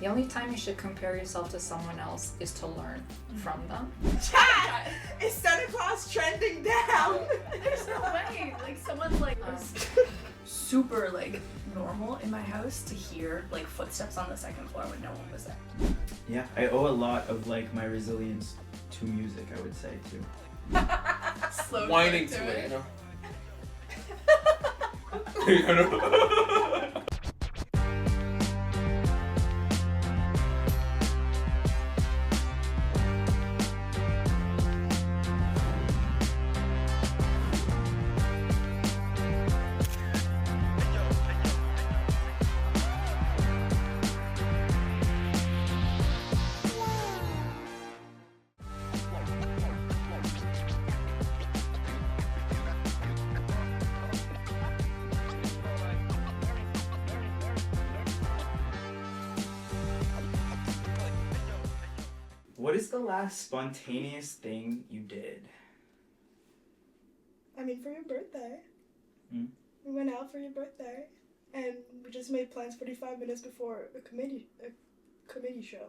The only time you should compare yourself to someone else is to learn from them. Chat! Is Santa Claus trending down? There's no way. Like, someone's like, super, like, normal in my house to hear, like, footsteps on the second floor when no one was there. Yeah, I owe a lot of, like, my resilience to music, I would say, too. Slow Whining to to it, you know? What is the last spontaneous thing you did? I mean, for your birthday. Hmm? We went out for your birthday, and we just made plans 45 minutes before a committee show.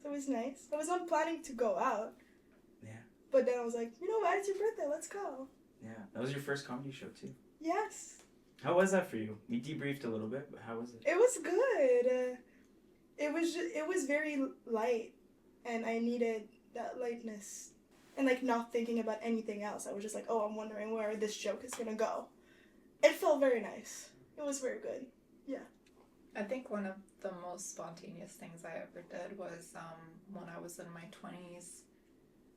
So it was nice. I wasn't planning to go out. Yeah. But then I was like, you know what? It's your birthday. Let's go. Yeah, that was your first comedy show, too. Yes. How was that for you? We debriefed a little bit, but how was it? It was good. It was very light, and I needed that lightness. And, like, not thinking about anything else. I was just like, oh, I'm wondering where this joke is gonna go. It felt very nice. It was very good. Yeah. I think one of the most spontaneous things I ever did was when I was in my 20s,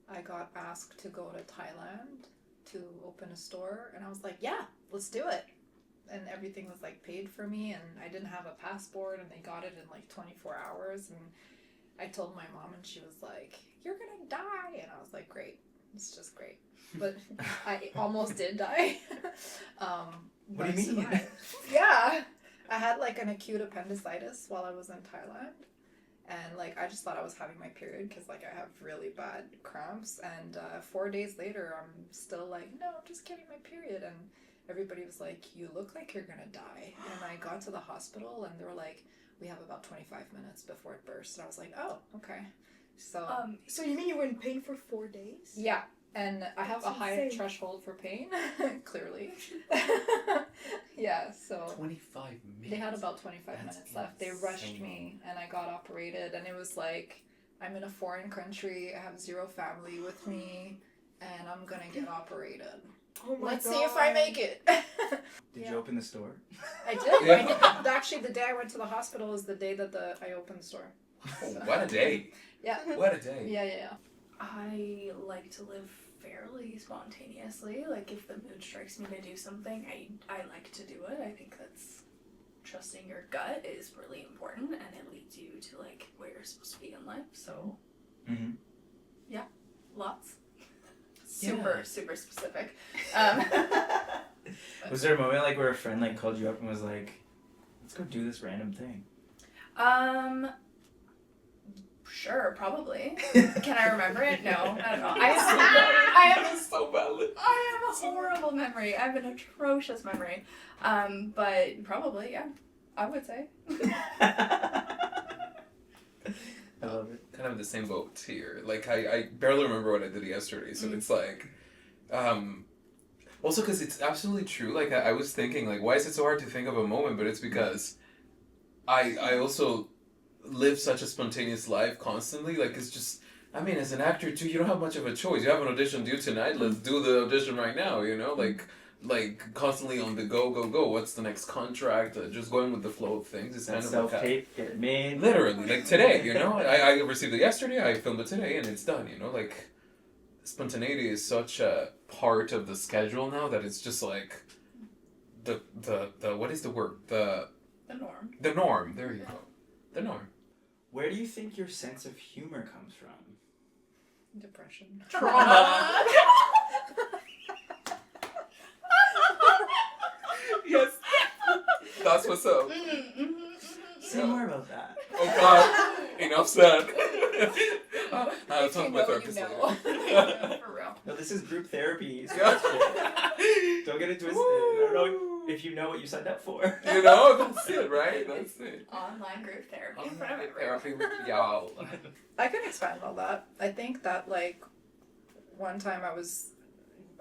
I got asked to go to Thailand to open a store, and I was like, yeah, let's do it. And everything was like paid for me, and I didn't have a passport, and they got it in like 24 hours. And I told my mom, and she was like, you're gonna die. And I was like, great, it's just great. But I almost did die. What do you mean? Yeah. I had like an acute appendicitis while I was in Thailand. And like, I just thought I was having my period because like I have really bad cramps. And 4 days later, I'm still like, no, I'm just getting my period. And everybody was like, you look like you're gonna die. And I got to the hospital, and they were like, we have about 25 minutes before it bursts. And I was like, oh, okay. So So you mean you were in pain for 4 days? yeah. And I have That's a high insane. threshold for pain, clearly. Yeah, so 25 minutes. they had about 25 That's minutes left. They rushed me, and I got operated, and it was like, I'm in a foreign country, I have zero family with me, and I'm gonna get operated. Oh my Let's God. see if I make it. Did Yeah. you open the store? I did. Yeah. Actually, the day I went to the hospital is the day that I opened the store. Oh, what a day. Yeah. What a day. Yeah. I like to live fairly spontaneously. Like, if the mood strikes me to do something, I like to do it. I think that's trusting your gut is really important, and it leads you to like where you're supposed to be in life. So Mm-hmm. lots. Super Yeah. super specific. Was there a moment like where a friend like called you up and was like, let's go do this random thing? Sure, probably. Can I remember it? No, I don't know. I have So valid. I have a horrible memory. I have an atrocious memory. But probably, yeah. I would say. I love it. Kind of in the same boat here. Like, I barely remember what I did yesterday, so it's like, also because it's absolutely true. Like, I was thinking, like, why is it so hard to think of a moment? But it's because I also live such a spontaneous life constantly. Like, it's just, I mean, as an actor too, you don't have much of a choice. You have an audition due tonight, let's do the audition right now, you know? Like constantly on the go. What's the next contract? Just going with the flow of things. It's That kind of like a, self-tape, get it made. literally, like today, you know? I received it yesterday, I filmed it today, and it's done, you know? Like, spontaneity is such a part of the schedule now that it's just like, the what is the word? The norm. The norm, there you go. The norm. Where do you think your sense of humor comes from? Depression. Trauma. Yes. That's what's up. Say more about that. Oh God. Enough said. I'll talk to my You therapist know. later. For real. No, this is group therapy. So Yeah. don't get it twisted. I don't know. if you know what you signed up for. You know, that's it, right? That's it. Online group therapy in front of Online everyone. therapy with y'all. I can expand on that. I think that, like, one time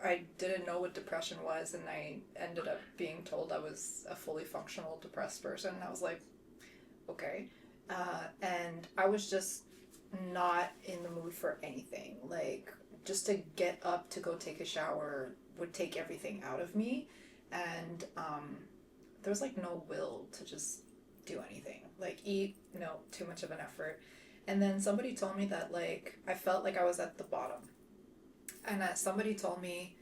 I didn't know what depression was, and I ended up being told I was a fully functional depressed person. I was like, okay. And I was just not in the mood for anything. Like, just to get up to go take a shower would take everything out of me. And there was, like, no will to just do anything. Like, eat, no, too much of an effort. And then somebody told me that, like, I felt like I was at the bottom. And somebody told me,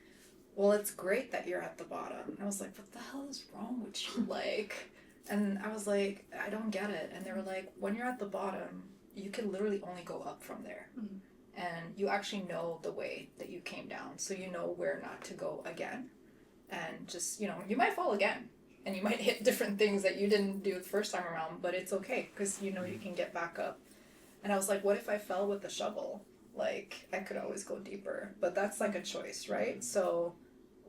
well, it's great that you're at the bottom. And I was like, what the hell is wrong with you? Like, and I was like, I don't get it. And they were like, when you're at the bottom, you can literally only go up from there. Mm-hmm. And you actually know the way that you came down. So you know where not to go again. And just, you know, you might fall again. And you might hit different things that you didn't do the first time around. But it's okay, because you know you can get back up. And I was like, what if I fell with a shovel? Like, I could always go deeper. But that's like a choice, right? So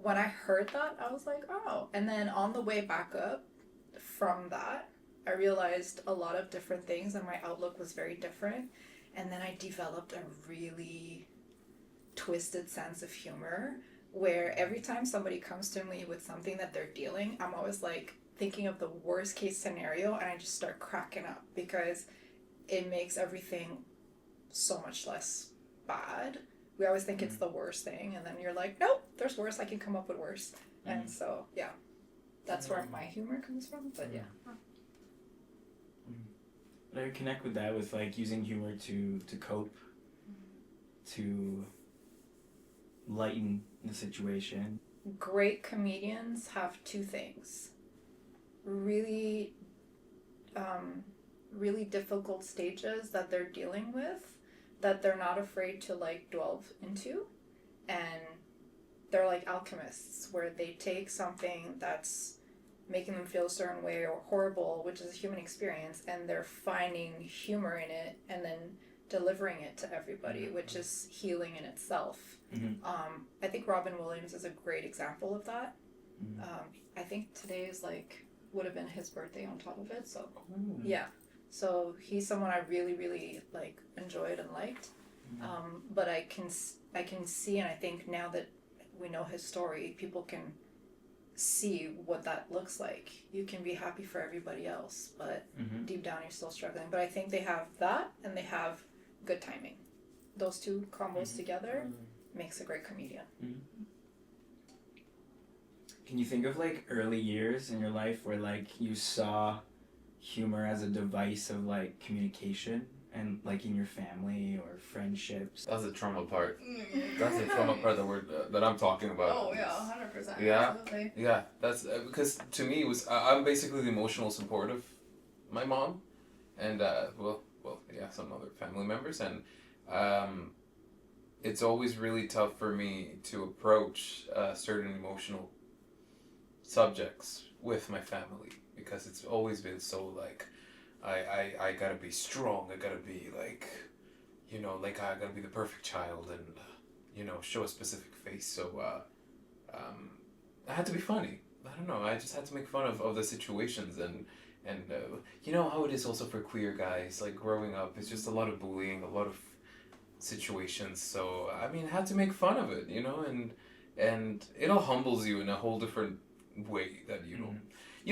when I heard that, I was like, oh. And then on the way back up from that, I realized a lot of different things, and my outlook was very different. And then I developed a really twisted sense of humor, where every time somebody comes to me with something that they're dealing, I'm always like thinking of the worst case scenario, and I just start cracking up, because it makes everything so much less bad. We always think it's the worst thing, and then you're like, nope, there's worse. I can come up with worse. And so, yeah, that's where my humor comes from. But yeah. I would connect with that, with like using humor to cope, to lighten the situation. Great comedians have two things: really really difficult stages that they're dealing with, that they're not afraid to like delve into, and they're like alchemists, where they take something that's making them feel a certain way or horrible, which is a human experience, and they're finding humor in it and then delivering it to everybody, which is healing in itself. Mm-hmm. I think Robin Williams is a great example of that. Mm-hmm. I think today is like would have been his birthday on top of it, so Ooh. yeah. So he's someone I really, really like enjoyed and liked. Mm-hmm. But I can see, and I think now that we know his story, people can see what that looks like. You can be happy for everybody else, but Mm-hmm. deep down you're still struggling. But I think they have that, and they have good timing. Those two combos together makes a great comedian. Mm-hmm. Can you think of like early years in your life where like you saw humor as a device of like communication, and like in your family or friendships? That's the trauma part. That's the trauma part that I'm talking about. Oh yeah, 100%. Yeah. Absolutely. Yeah, that's because to me it was I'm basically the emotional support of my mom, and well, yeah, some other family members, and it's always really tough for me to approach certain emotional subjects with my family, because it's always been so like I gotta be strong, I gotta be like, you know, like I gotta be the perfect child, and you know, show a specific face. So I had to be funny. I don't know, I just had to make fun of the situations, and you know how it is also for queer guys, like growing up, it's just a lot of bullying, a lot of situations. So I mean, I had to make fun of it, you know, and it all humbles you in a whole different way that you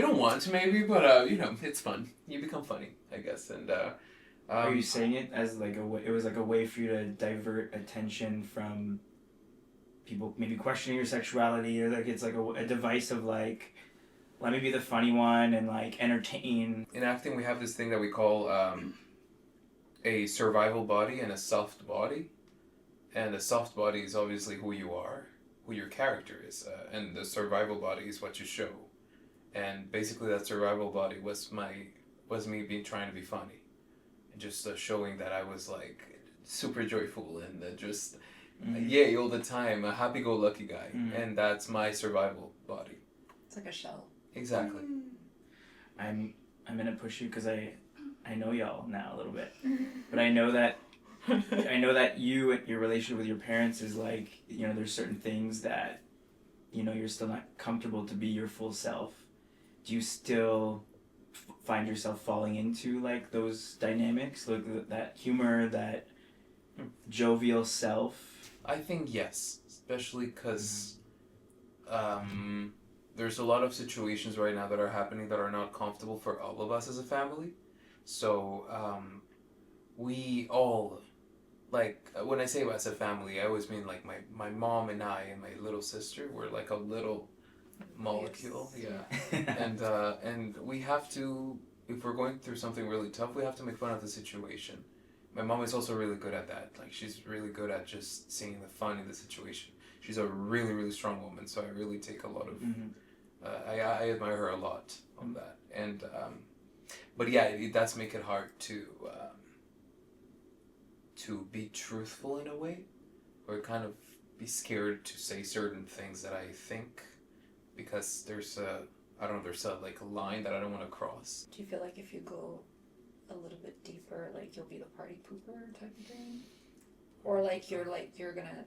don't want to, maybe, but you know, it's fun. You become funny, I guess. And Are you saying it as like it was like a way for you to divert attention from people maybe questioning your sexuality, or like it's like a device of like, let me be the funny one and like entertain? In acting, we have this thing that we call a survival body and a soft body. And the soft body is obviously who you are, who your character is, and the survival body is what you show. And basically that survival body was me trying to be funny, and just showing that I was like super joyful and just yay all the time, a happy-go-lucky guy, and that's my survival body. It's like a shell. Exactly. I'm gonna push you because I know y'all now a little bit, but I know that your relationship with your parents is like, you know, there's certain things that you're still not comfortable to be your full self, do you still find yourself falling into like those dynamics, like that humor, that jovial self? I think yes, especially because there's a lot of situations right now that are happening that are not comfortable for all of us as a family. So we all, like, when I say as a family, I always mean like my mom and I and my little sister, we're like a little molecule. Yeah. And we have to, if we're going through something really tough, we have to make fun of the situation. My mom is also really good at that. Like, she's really good at just seeing the fun in the situation. She's a really, really strong woman, so I really take a lot of I admire her a lot on that. And but yeah, it does make it hard to be truthful in a way, or kind of be scared to say certain things that I think, because there's like a line that I don't want to cross. Do you feel like if you go a little bit deeper, like you'll be the party pooper type of thing? Or like you're gonna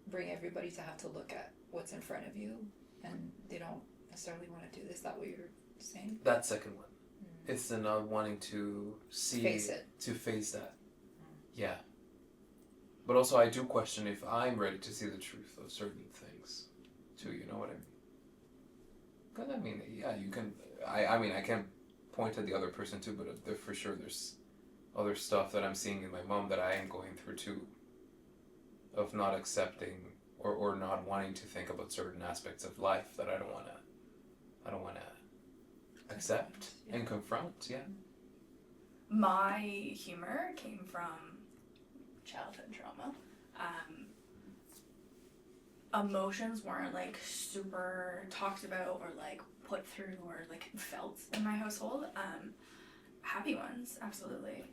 bring everybody to have to look at what's in front of you and they don't necessarily want to do this? Is that what you're saying? That second one. It's the not wanting to face that. Yeah. But also I do question if I'm ready to see the truth of certain things too, you know what I mean? Because I mean, yeah, you can, I mean, I can't point at the other person too, but for sure there's other stuff that I'm seeing in my mom that I am going through too, of not accepting or not wanting to think about certain aspects of life that I don't want to accept and confront. Yeah. My humor came from childhood trauma. Emotions weren't like super talked about or like put through or like felt in my household. Happy ones, absolutely.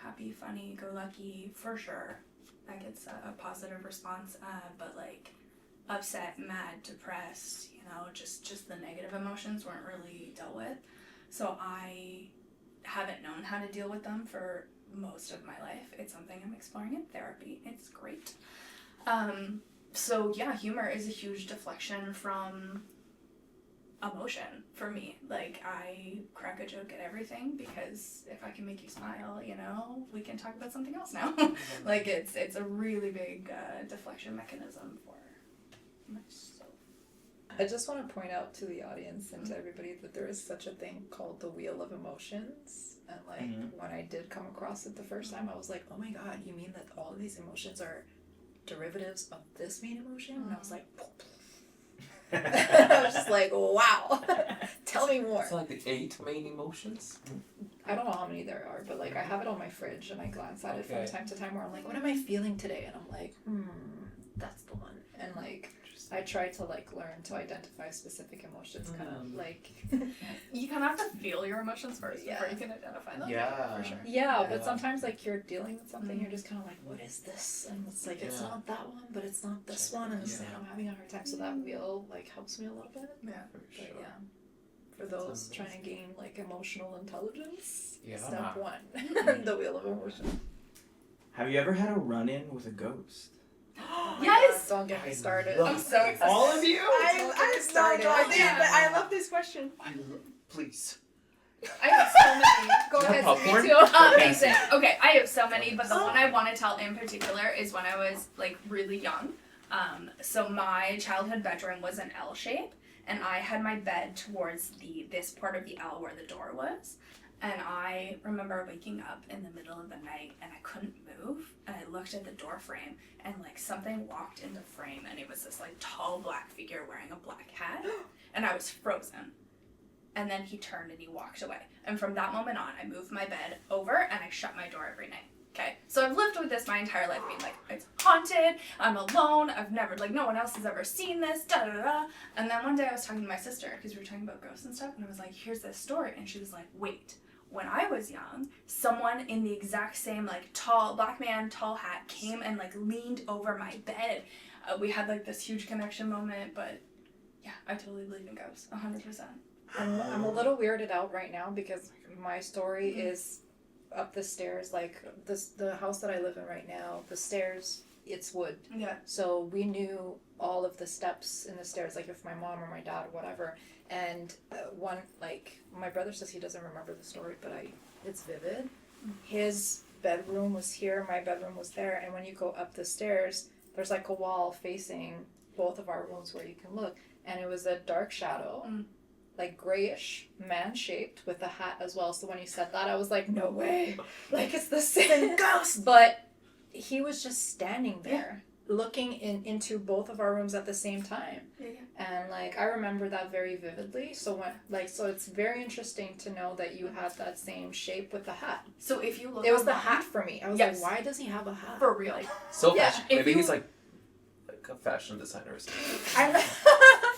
Happy, funny, go lucky, for sure. That gets a positive response. But like upset, mad, depressed, just the negative emotions weren't really dealt with. So I haven't known how to deal with them for most of my life. It's something I'm exploring in therapy. It's great. So yeah, humor is a huge deflection from emotion for me. Like, I crack a joke at everything because if I can make you smile, we can talk about something else now. Like, it's a really big deflection mechanism for myself. I just want to point out to the audience and to everybody that there is such a thing called the wheel of emotions. And like when I did come across it the first time, I was like, oh my god, you mean that all of these emotions are derivatives of this main emotion? And I was like, I was just like, wow. Tell me more. It's like the 8 main emotions. I don't know how many there are, but like I have it on my fridge and I glance at it from time to time where I'm like, what am I feeling today? And I'm like, that's the one. And like I try to like learn to identify specific emotions, kind of like you kind of have to feel your emotions first before you can identify them. Yeah, for sure. Yeah, but sometimes like you're dealing with something, you're just kind of like, what is this? And it's like it's not that one, but it's not this one, and it's like I'm having a hard time. So that wheel like helps me a little bit. Yeah, for sure. But yeah, for those trying to gain like emotional intelligence, step 1, the wheel of emotion. Have you ever had a run-in with a ghost? Yes! Don't get me started. I'm so excited. All of you? I have no idea, but I love this question. Please. I have so many. Go ahead, popcorn? me too. Amazing. Okay, I have so many, but the one I want to tell in particular is when I was like really young. So my childhood bedroom was an L shape, and I had my bed towards this part of the L where the door was. And I remember waking up in the middle of the night and I couldn't move, and I looked at the door frame and like something walked in the frame, and it was this like tall black figure wearing a black hat, and I was frozen. And then he turned and he walked away. And from that moment on, I moved my bed over and I shut my door every night. Okay, so I've lived with this my entire life, being like, it's haunted, I'm alone, I've never, like, no one else has ever seen this, da da da. And then one day I was talking to my sister, because we were talking about ghosts and stuff, and I was like, here's this story. And she was like, wait. When I was young, someone in the exact same, like, tall, black man, tall hat, came and, like, leaned over my bed. We had, like, this huge connection moment, but, yeah, I totally believe in ghosts, 100%. I'm a little weirded out right now because my story is up the stairs, like, the house that I live in right now, the stairs it's wood. Yeah. So we knew all of the steps in the stairs, like if my mom or my dad or whatever. And one, like, my brother says he doesn't remember the story, but it's vivid. His bedroom was here, my bedroom was there, and when you go up the stairs, there's like a wall facing both of our rooms where you can look, and it was a dark shadow, like grayish, man-shaped, with a hat as well. So when he said that, I was like, no way, like it's the same ghost. But he was just standing there, looking into both of our rooms at the same time. And like I remember that very vividly. So so it's very interesting to know that you had that same shape with the hat. So if you look, it was the hat for me. I was like, why does he have a hat? For real. Like, So fashion. Maybe he's like a fashion designer or something.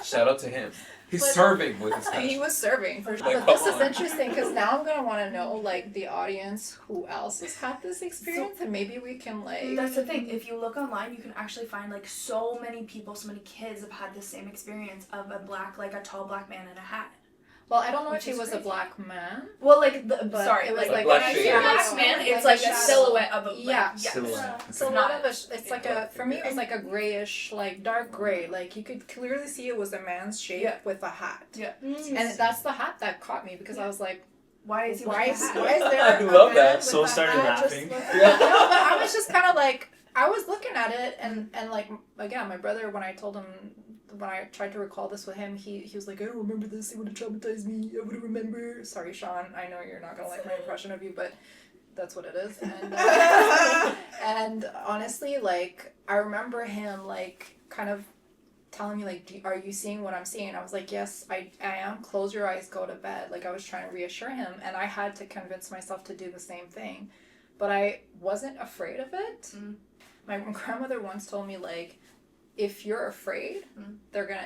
Shout out to him. He's serving with his fashion. He was serving for sure. Like, But this is interesting because now I'm gonna want to know, like, the audience, who else has had this experience, and maybe we can like. That's the thing. If you look online, you can actually find like so many people, so many kids have had the same experience of a tall black man in a hat. Well, I don't know if Which he is was a crazy. black man. Well, like It was like when black I shade. say black man, it's like a silhouette of a Silhouette. So a Not- lot of it's like for me it was like a grayish, like dark gray. Like you could clearly see it was a man's shape with a hat. Yeah. And that's the hat that caught me because I was like, Why is he why wearing is a hat? there I a love man that. with Soul a started hat just laughing. looking- Yeah. No, but I was just kind of like, I was looking at it and like again, my brother, when I told him, when I tried to recall this with him, he was like, I don't remember this, it would have traumatized me, I would have remember. Sorry, Sean, I know you're not gonna like my impression of you, but that's what it is. And and honestly, like, I remember him like kind of telling me like, are you seeing what I'm seeing? I was like, yes, I am. Close your eyes, go to bed. Like I was trying to reassure him, and I had to convince myself to do the same thing, but I wasn't afraid of it. My grandmother once told me, like, if you're afraid,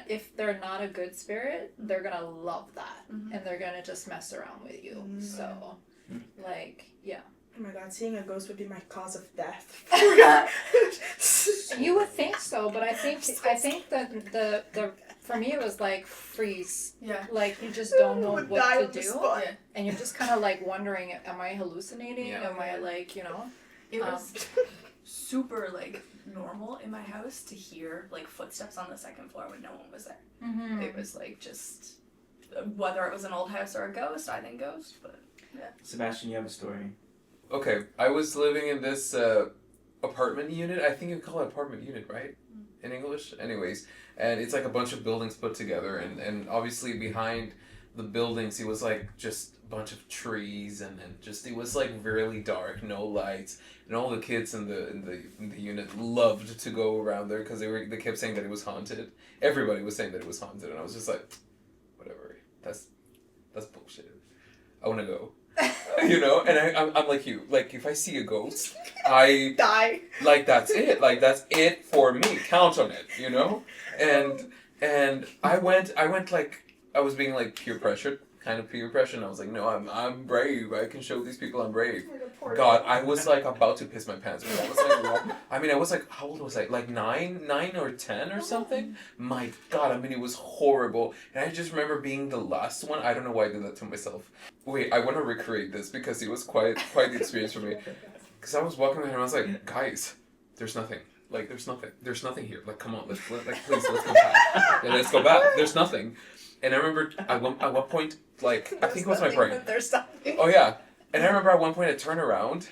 if they're not a good spirit, they're gonna love that, and they're gonna just mess around with you. So, like, yeah. Oh my god, seeing a ghost would be my cause of death. You would think so, but I think that the for me it was like freeze. Yeah. Like you just don't know Would what die to on the do, spot. and you're just kind of like wondering, am I hallucinating? Yeah. Am I like, you know? It was super like normal in my house to hear like footsteps on the second floor when no one was there. Mm-hmm. It was like just whether it was an old house or a ghost, I think ghost, but Sebastian, you have a story. Okay, I was living in this apartment unit. I think you call it apartment unit, right? In English? Anyways. And it's like a bunch of buildings put together. And obviously behind the buildings, it was like just a bunch of trees. And just, it was like really dark, no lights. And all the kids in the unit loved to go around there because they kept saying that it was haunted. Everybody was saying that it was haunted. And I was just like, whatever. That's bullshit. I want to go. You know, and I'm like you. Like, if I see a ghost, I Die. like, that's it. Like, that's it for me. Count on it. You know, and I went like I was being like peer pressured, kind of peer pressure. And I was like, no, I'm brave. I can show these people I'm brave. God, I was like about to piss my pants. I was like, I mean, I was like, how old was I? Like 9 or 10 or something. My God, I mean, it was horrible. And I just remember being the last one. I don't know why I did that to myself. Wait, I want to recreate this because it was quite the experience for me. Because I was walking around and I was like, guys, there's nothing. Like, there's nothing here. Like, come on, please, let's go back. Yeah, let's go back. There's nothing. And I remember at one point, like, I think it was my brain. There's something. Oh yeah. And I remember at one point I turned around.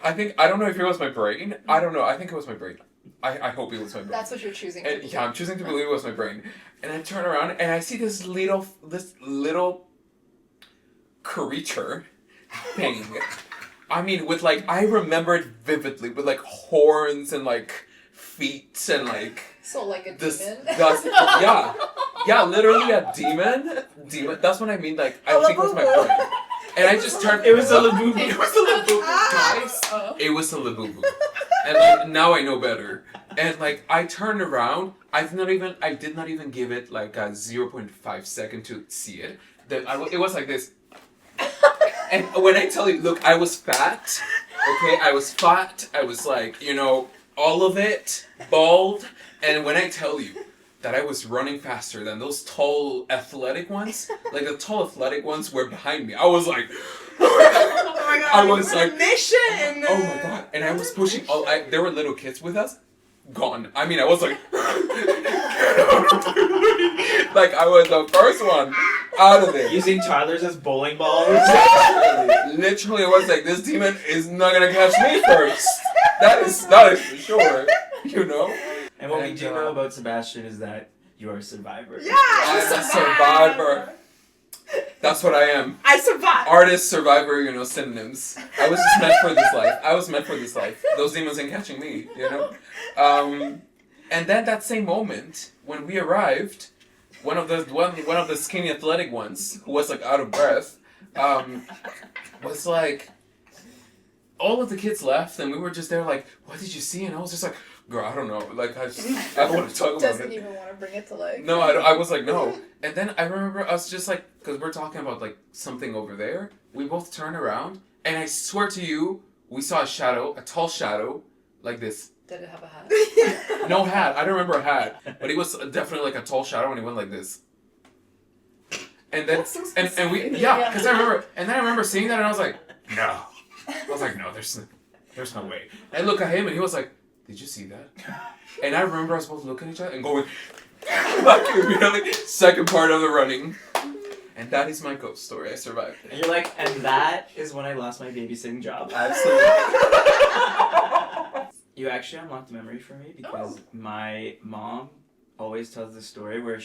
I don't know if it was my brain. I don't know. I think it was my brain. I hope it was my brain. That's what you're choosing. And yeah, I'm choosing to believe it was my brain. And I turn around and I see this little creature thing. I mean, with like, I remember it vividly with like horns and like feet and like So like a this. demon. Yeah, literally a demon. That's what I mean. Like, I think it was my brain. And I just turned. It was a labubu. It was a labubu, guys. It was a labubu. And like, now I know better. And like, I turned around. I did not even give it like a 0.5 second to see it. It was like this. And when I tell you, look, I was fat. Okay, I was fat. I was like, you know, all of it, bald. And when I tell you that I was running faster than those tall athletic ones, like the tall athletic ones were behind me, I was like, Oh my god! I was like, mission. oh my god! And I was pushing. There were little kids with us. Gone. I mean, I was like, like I was the first one out of there. Using toddlers as bowling balls. Literally, it was like, this demon is not gonna catch me first. That is for sure. You know. And what we And, do know about Sebastian is that you are a survivor. Yeah, I'm a survivor. That's what I am. I survived. Artist, survivor, you know, synonyms. I was just meant for this life. I was meant for this life. Those demons ain't catching me, you know? And then that same moment, when we arrived, one of the skinny athletic ones, who was like out of breath, was like, all of the kids left and we were just there like, what did you see? And I was just like, girl, I don't know. Like, I don't want to talk about Doesn't it. even want to bring it to life. No, I was like, no. And then I remember us just like, because we're talking about like something over there. We both turned around, and I swear to you, we saw a shadow, a tall shadow, like this. Did it have a hat? No hat. I don't remember a hat, but he was definitely like a tall shadow, and he went like this. And then and we because I remember, and then I remember seeing that, and I was like, no. I was like, no, there's no way. And I look at him, and he was like, did you see that? And I remember us both looking at each other and going, like immediately, second part of the running. And that is my ghost story. I survived it. And you're like, and that is when I lost my babysitting job. Absolutely. You actually unlocked a memory for me because my mom always tells this story where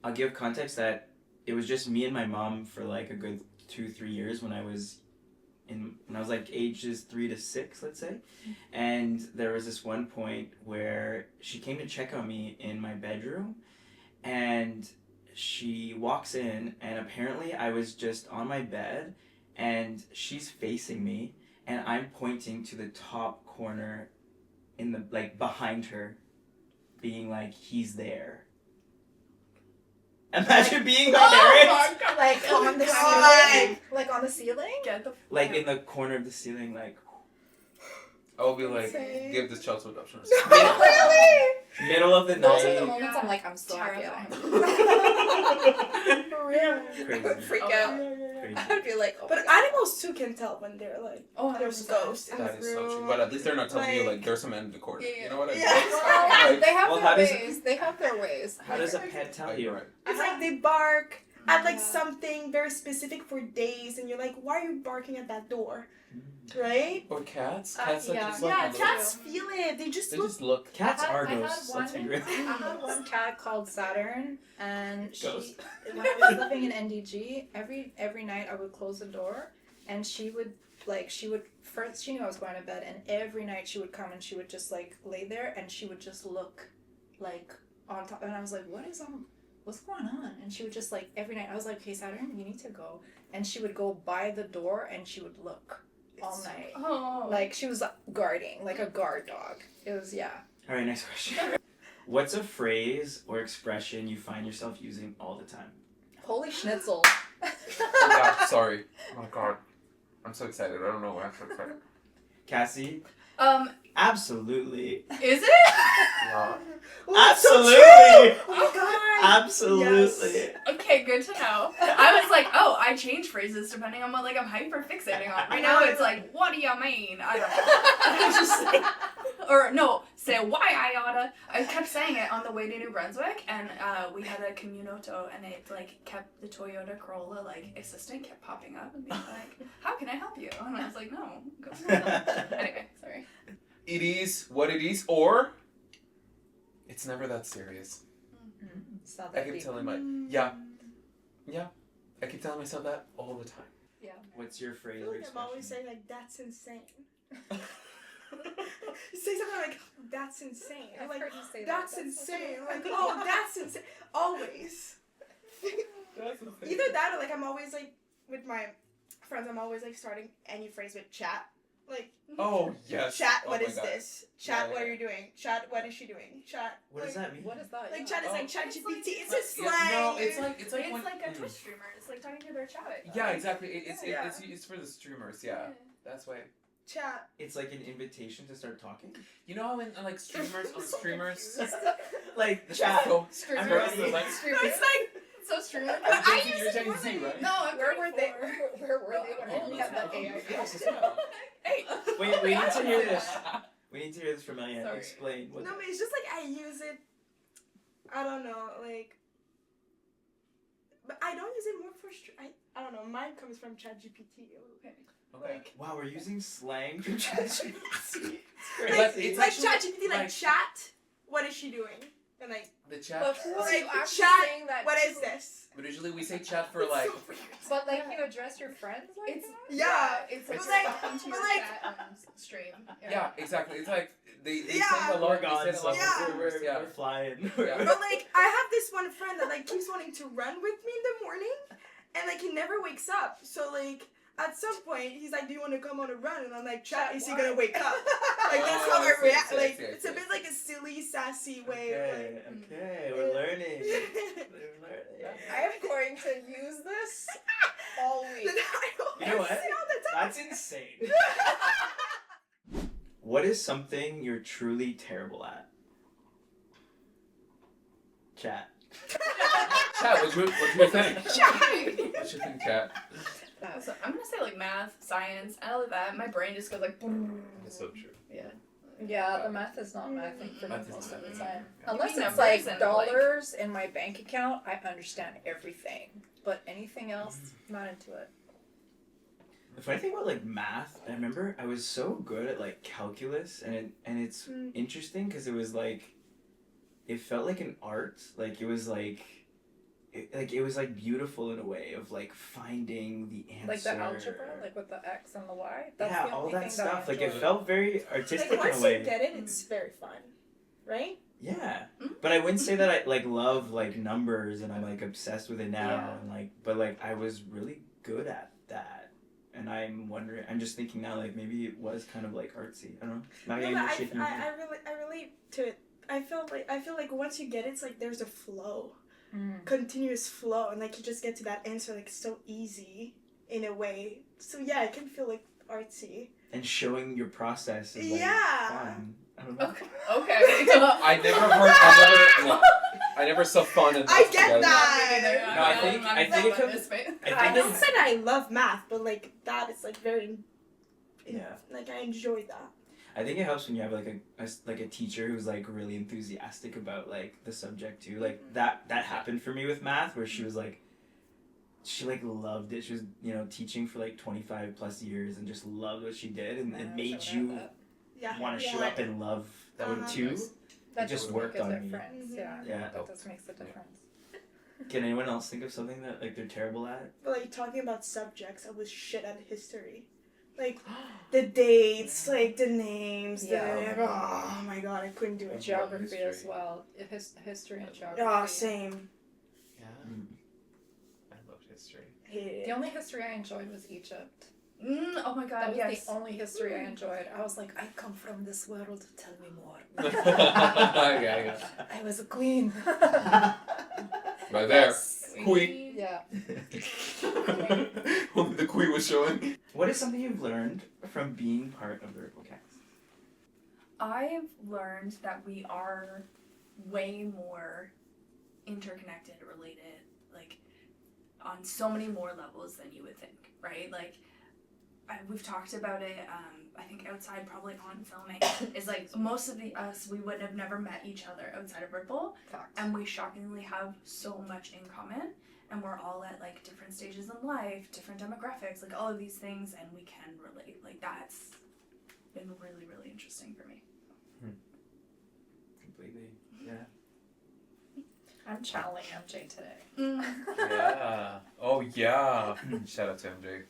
I'll give context that it was just me and my mom for like a good 2-3 years when I was like ages 3 to 6, let's say. And there was this one point where she came to check on me in my bedroom, and she walks in, and apparently I was just on my bed and she's facing me and I'm pointing to the top corner in the like behind her, being like, he's there. Imagine being my parents. Like on the God. ceiling? Like on the ceiling? Like in the corner of the ceiling, like I will be like, Insane. give this child to adoption. Really? middle of the Those are the night. moments I'm like, I'm so happy at Terrifying. home. For real. Crazy. Freak Oh, out. Crazy. I'd be like, oh But my God. animals too can tell when they're like, Oh, there's 100%. ghosts in That the is so true. room. But at least they're not telling you Like- like there's a man in the corner. Yeah. You know what I mean? Yeah. Well, Like, they have Well, their how does- ways. They have their ways. How does a pet tell you? right. It's like they bark at like Yeah. something very specific for days, and you're like, why are you barking at that door? Right? Or cats. Cats that yeah. just like Yeah, a little- cats feel it. They just They look. just look. Cats I had- are I had ghosts. Let's be one- real. I had one cat called Saturn, and Ghost. when I was living in NDG, every night I would close the door, and she would first she knew I was going to bed, and every night she would come and she would just like lay there and she would just look like on top, and I was like, what's going on? And she would just like every night I was like, okay, Saturn, you need to go, and she would go by the door and she would look all night. Oh. Like she was guarding, like a guard dog. It was, yeah. All right, next question. What's a phrase or expression you find yourself using all the time? Holy schnitzel. Yeah, sorry. Oh my god. I'm so excited. I don't know why I'm so excited. Cassie? Absolutely. Is it? Yeah. Oh, it's so Absolutely. true! Oh my god! Absolutely. Yes. Okay, good to know. I was like, oh, I change phrases depending on what like I'm hyper fixating on. Right now it's like, what do you mean? I don't know. I was just like, or no, say why I oughta. I kept saying it on the way to New Brunswick, and we had a communoto, and it like kept the Toyota Corolla like assistant kept popping up and being like, how can I help you? And I was like, no, go. Anyway, sorry. It is what it is, or it's never that serious. It's not I that keep deep. telling I keep telling myself that all the time. Yeah. What's your I phrase feel or like I'm expression? always saying like, that's insane. You say something like, that's insane. I'm I've like, heard you say that's that. insane. I'm like, oh, that's insane. Always. Either that or like I'm always like with my friends, I'm always like starting any phrase with chat. Like, Oh yes. chat, Oh what my is God. this? Chat, Yeah, what yeah. are you doing? Chat, what is she doing? Chat. What does like, that mean? What is that? Like Yeah. chat is like chat It's GPT. like- It's just Yeah, slang. no, it's like It's when, like a Twitch streamer. It's like talking to their chat. Yeah, exactly. It's Yeah. it's for the streamers. Yeah, that's why. chat. It's like an invitation to start talking? You know how in like streamers on streamers. Like, It's chat. so- Streamers. I'm ready. Like, No, it's like so true. I'm I thinking use you're it Gen more Z, than right? No, I'm Where were they? 34. Where were they when I only had the AI? Hey. Wait, we need to hear this. We need to hear this from Marianne. Sorry. Explain. What No, but it's just like I use it. I don't know, like. But I don't use it more for. I don't know. Mine comes from ChatGPT. Okay. Okay. Wow, we're using slang from ChatGPT. But it's Like actually, ChatGPT, like like- chat. What is she doing? And like, the chat. But who are Like, you actually chat, saying that what to? is this? But usually we say chat for like. But like you address your friends like It's that? Yeah. It's But like like- talking to but your like- chat stream. Yeah, exactly. It's like they Yeah. send a lot. We're They gone, send a so lot. Yeah. Of we're, rumors, yeah. we're flying. Yeah. But like, I have this one friend that like keeps wanting to run with me in the morning, and like he never wakes up. So like, at some point he's like, "Do you want to come on a run?" And I'm like, "Chat, is he gonna wake up?" Like that's how I Oh, I see, react. I see, I Like see, I it's a see. bit like a silly, sassy way Okay, okay, we're learning. We're learning. I am going to use this all of week. like. You know what? I say all the time. That's insane. What is something you're truly terrible at? Chat. Chat, what you think? What you think, chat? So I'm gonna say like math, science, and all of that. My brain just goes like. That's so true. Yeah. Yeah, the math is not mathing for me Math is most not of the mathing. time. Yeah. Unless Give me it's like numbers and, dollars in my bank account, I understand everything. But anything else, not into it. The funny thing about like math, I remember I was so good at like calculus, and it's interesting because it was like, it felt like an art. Like it was like, it was like beautiful in a way of like finding the answer. Like the algebra, like with the X and the Y. That's yeah, the all only that thing stuff. That I Like it enjoy. felt very artistic Like in once a way. you get it, it's very fun, right? Yeah, but I wouldn't say that I like love like numbers and I'm like obsessed with it now Yeah. and like, but like I was really good at that, and I'm wondering. I'm just thinking now like maybe it was kind of like artsy. I don't know. Now No, you're but shaking your head. I relate to it. I feel like once you get it, it's like there's a flow, Mm. continuous flow, and like you just get to that answer like so easy in a way. So yeah, it can feel like artsy. And showing your process is like Yeah. fun. I don't know. Okay. I never saw fun in I math get together. that. No, I think it comes. I I don't think say that I love math, but like that is like very. Yeah. Like I enjoy that. I think it helps when you have like a teacher who's like really enthusiastic about like the subject too. Like that happened for me with math, where she was like, she like loved it. She was teaching for like 25 plus years and just loved what she did, and it made you Yeah. want to yeah. show up and love That would be too. nice. That just does worked make a on me. difference. Mhm. Yeah. Yeah. That just makes a difference. Can anyone else think of something that like they're terrible at? But like talking about subjects, I was shit at history. Like the dates, like the names, Yeah. oh my god, I couldn't do it. Geography as history. well. History and geography. Oh, same. Yeah. Mm. I loved history. Hate The it. only history I enjoyed was Egypt. Oh my That god, was yes. the only history I enjoyed. I was like, I come from this world. Tell me more. yeah. I was a queen. Right there. Yes. Queen. Yeah. Only the queen was showing. What is something you've learned from being part of the Ripplecast? I've learned that we are way more interconnected, related, like on so many more levels than you would think, right? Like we've talked about it. I think outside, probably on filming, is like most of us we would have never met each other outside of Ripple, Fact. and we shockingly have so much in common. And we're all at like different stages in life, different demographics, like all of these things, and we can relate. Like that's been really, really interesting for me. Completely. Yeah. I'm channeling MJ today. Yeah. Oh yeah. Shout out to MJ.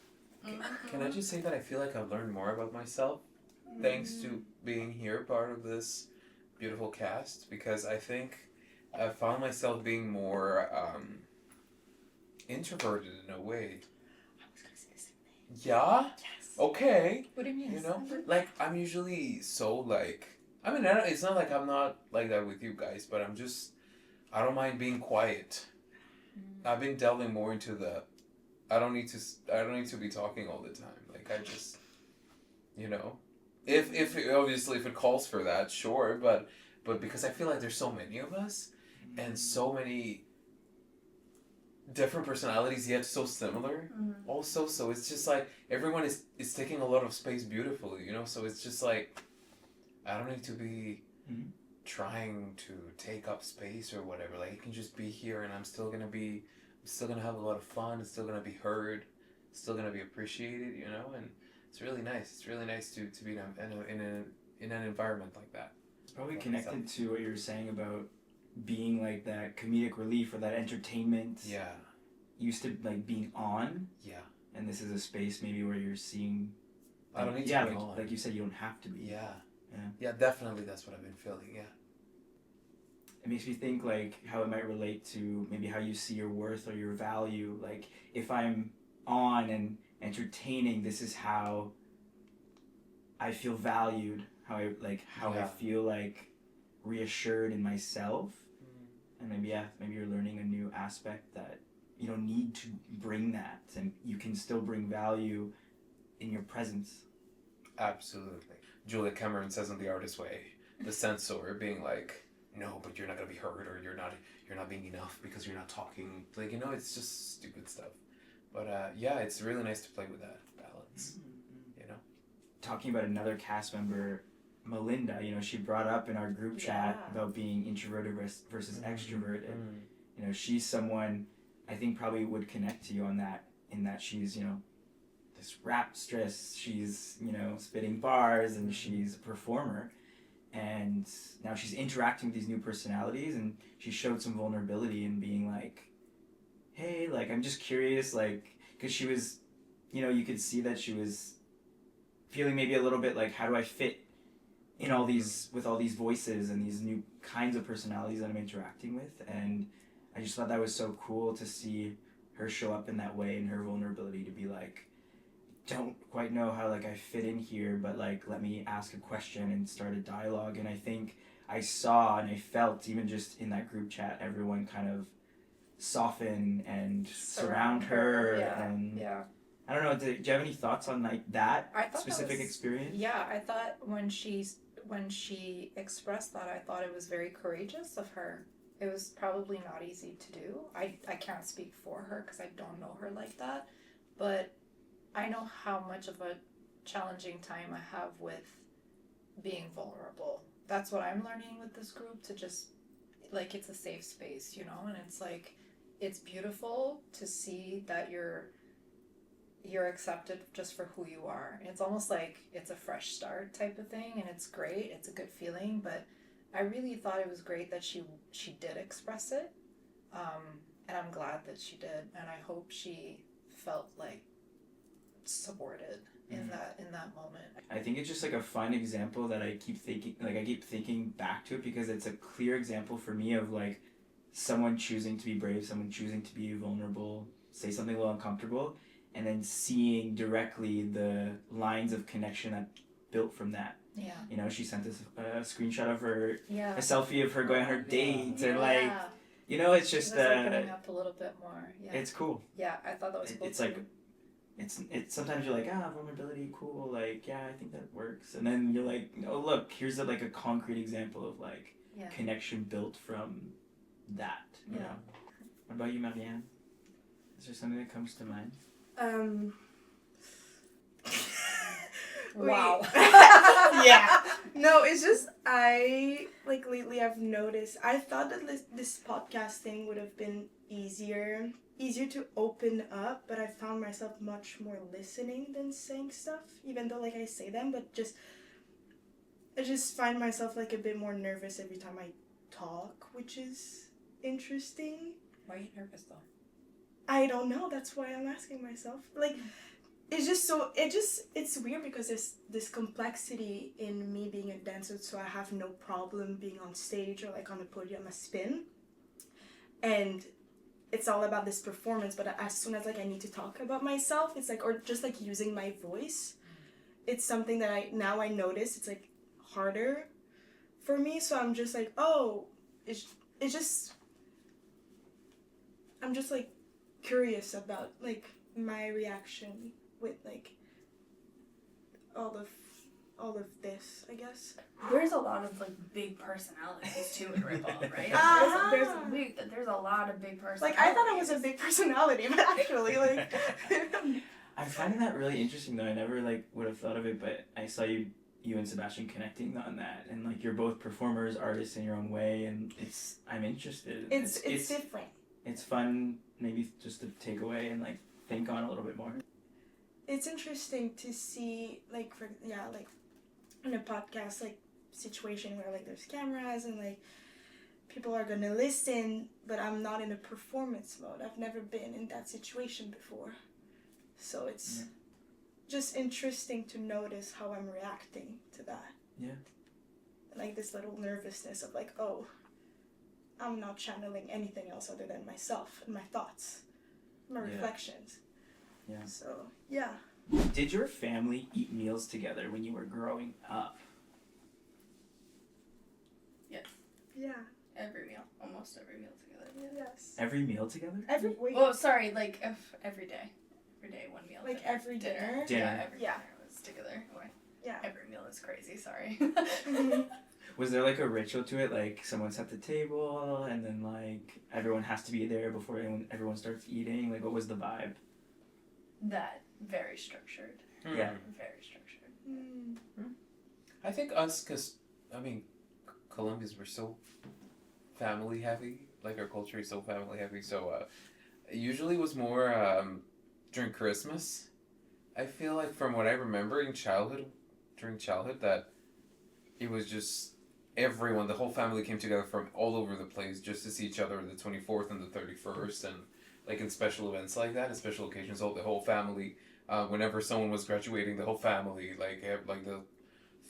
Can I just say that I feel like I've learned more about myself thanks to being here, part of this beautiful cast, because I think I found myself being more introverted in a way. I was gonna say the same thing. Yeah? Yes. Okay. What do you mean? You know? Like, I'm usually so, like... I mean, it's not like I'm not like that with you guys, but I'm just... I don't mind being quiet. I've been delving more into the... I don't need to be talking all the time. Like, I just... You know? If obviously, if it calls for that, sure, but because I feel like there's so many of us, and so many different personalities yet so similar. Also, so it's just like everyone is taking a lot of space beautifully, you know. So it's just like I don't need to be trying to take up space or whatever. Like, you can just be here, and I'm still gonna have a lot of fun. It's still gonna be heard, still gonna be appreciated, you know. And it's really nice. It's really nice to be in an environment like that. It's probably connected to what you were saying about being like that comedic relief or that entertainment. Yeah. Used to like being on. Yeah. And this is a space maybe where you're seeing. I don't need to be like, on. Like you said, you don't have to be. Yeah. Yeah. Yeah, definitely. That's what I've been feeling. Yeah. It makes me think like how it might relate to maybe how you see your worth or your value. Like if I'm on and entertaining, this is how I feel valued. How I feel like reassured in myself. And maybe you're learning a new aspect that you don't need to bring that, and you can still bring value in your presence. Absolutely. Julia Cameron says in The Artist's Way, the censor being like, no, but you're not gonna be heard, or you're not being enough because you're not talking. Like, you know, it's just stupid stuff. But yeah, it's really nice to play with that balance. You know. Talking about another cast member, Melinda, you know, she brought up in our group chat about being introverted versus extroverted. You know, she's someone I think probably would connect to you on that, in that she's, you know, this rapstress, she's, you know, spitting bars, and she's a performer. And now she's interacting with these new personalities, and she showed some vulnerability in being like, hey, like, I'm just curious, like, because she was, you know, you could see that she was feeling maybe a little bit like, how do I fit in all these, with all these voices and these new kinds of personalities that I'm interacting with. And I just thought that was so cool to see her show up in that way, and her vulnerability to be like, don't quite know how like I fit in here, but like let me ask a question and start a dialogue. And I think I saw and I felt, even just in that group chat, everyone kind of soften and surround her. And I don't know, do you have any thoughts on like that specific experience? Yeah, I thought when she expressed that, I thought it was very courageous of her. It was probably not easy to do. I can't speak for her because I don't know her like that, but I know how much of a challenging time I have with being vulnerable. That's what I'm learning with this group, to just, like, it's a safe space, you know, and it's like, it's beautiful to see that you're accepted just for who you are. It's almost like it's a fresh start type of thing, and it's great. It's a good feeling, but I really thought it was great that she did express it, and I'm glad that she did, and I hope she felt like supported in that moment. I think it's just like a fun example that I keep thinking back to it, because it's a clear example for me of like someone choosing to be brave, someone choosing to be vulnerable, say something a little uncomfortable, and then seeing directly the lines of connection that built from that. Yeah. You know, she sent us a screenshot of her, a selfie of her going on her date, and like, you know, it's just opening up a little bit more. Yeah. It's cool. Yeah, I thought that was cool. It's like, it's sometimes you're like, vulnerability, cool, like, yeah, I think that works, and then you're like, oh look, here's like a concrete example of like connection built from that. You know. What about you, Marianne? Is there something that comes to mind? Wow. Yeah. No, it's just lately I've noticed, I thought that this podcast thing would have been easier to open up, but I found myself much more listening than saying stuff, even though like I say them, but I just find myself like a bit more nervous every time I talk, which is interesting. Why are you nervous though? I don't know, that's why I'm asking myself. Like, it's weird because there's this complexity in me being a dancer, so I have no problem being on stage or like on the podium, a spin. And it's all about this performance, but as soon as like I need to talk about myself, it's like, or just like using my voice, it's something that I notice it's like harder for me. So I'm just like, oh, it's just, I'm just like curious about like my reaction with like all the all of this, I guess. There's a lot of like big personalities too in Revolve, right? Uh-huh. There's a lot of big personalities. Like, I thought I was a big personality, but actually, like... I'm finding that really interesting though. I never like would have thought of it, but I saw you and Sebastian connecting on that, and like you're both performers, artists in your own way, and I'm interested. It's different. It's fun, maybe just to take away and like think on a little bit more. It's interesting to see, like, like in a podcast like situation where like there's cameras and like people are gonna listen, but I'm not in a performance mode. I've never been in that situation before, so it's just interesting to notice how I'm reacting to that. Yeah. Like this little nervousness of like, oh, I'm not channeling anything else other than myself and my thoughts, my reflections. Yeah. So, yeah. Did your family eat meals together when you were growing up? Yes. Yeah. Every meal. Almost every meal together. Yeah. Yes. Every meal together? Every week. Oh, sorry, like every day. Every day, one meal. Like every dinner? Yeah, every Yeah. dinner was together. Yeah. Every meal is crazy, sorry. Was there like a ritual to it? Like someone set the table and then like everyone has to be there before everyone starts eating? Like what was the vibe? That, very structured. Yeah. Very structured. I think us, because, I mean, Colombians were so family heavy. Like, our culture is so family heavy. So, it usually was more during Christmas. I feel like from what I remember during childhood, that it was just everyone, the whole family came together from all over the place just to see each other on the 24th and the 31st. And, like, in special events like that, in special occasions, the whole family... whenever someone was graduating, the whole family, like the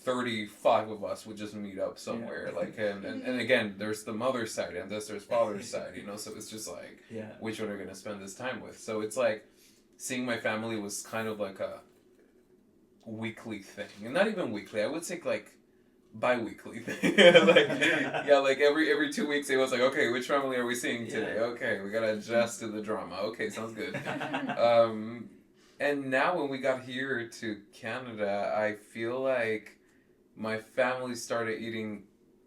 35 of us would just meet up somewhere. Yeah. And again, there's the mother's side and there's father's side, so it's just like, which one are going to spend this time with? So it's like, seeing my family was kind of like a weekly thing. And not even weekly, I would say like bi-weekly thing. Like every 2 weeks it was like, okay, which family are we seeing today? Okay, we got to adjust to the drama. Okay, sounds good. And now when we got here to Canada, I feel like my family started eating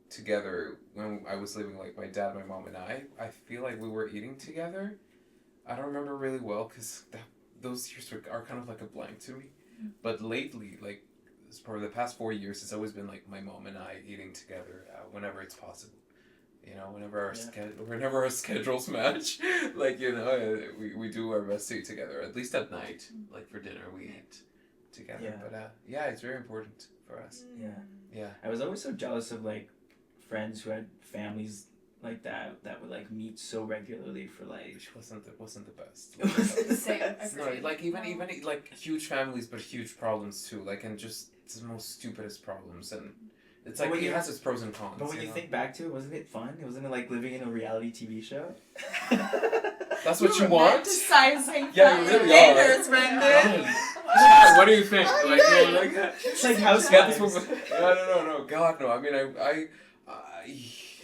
together when I was living, like my dad, my mom, and I. I feel like we were eating together. I don't remember really well because those years are kind of like a blank to me. But lately, like for the past 4 years, it's always been like my mom and I eating together whenever it's possible. Whenever our schedules match, like, we do our best to eat together, at least at night. Like, for dinner, we eat together. Yeah. But, it's very important for us. Yeah. I was always so jealous of, like, friends who had families like that would, like, meet so regularly for, like... Which wasn't the best. Same. No, like, even, like, huge families, but huge problems, too. Like, and just the most stupidest problems, and... It's like, it has its pros and cons. But when you think back to it, wasn't it fun? Wasn't it like living in a reality TV show? That's what you want? Romanticizing yeah, you really are. Brendan. What do you think? Like, it's like House Wives. No. God, no. I mean,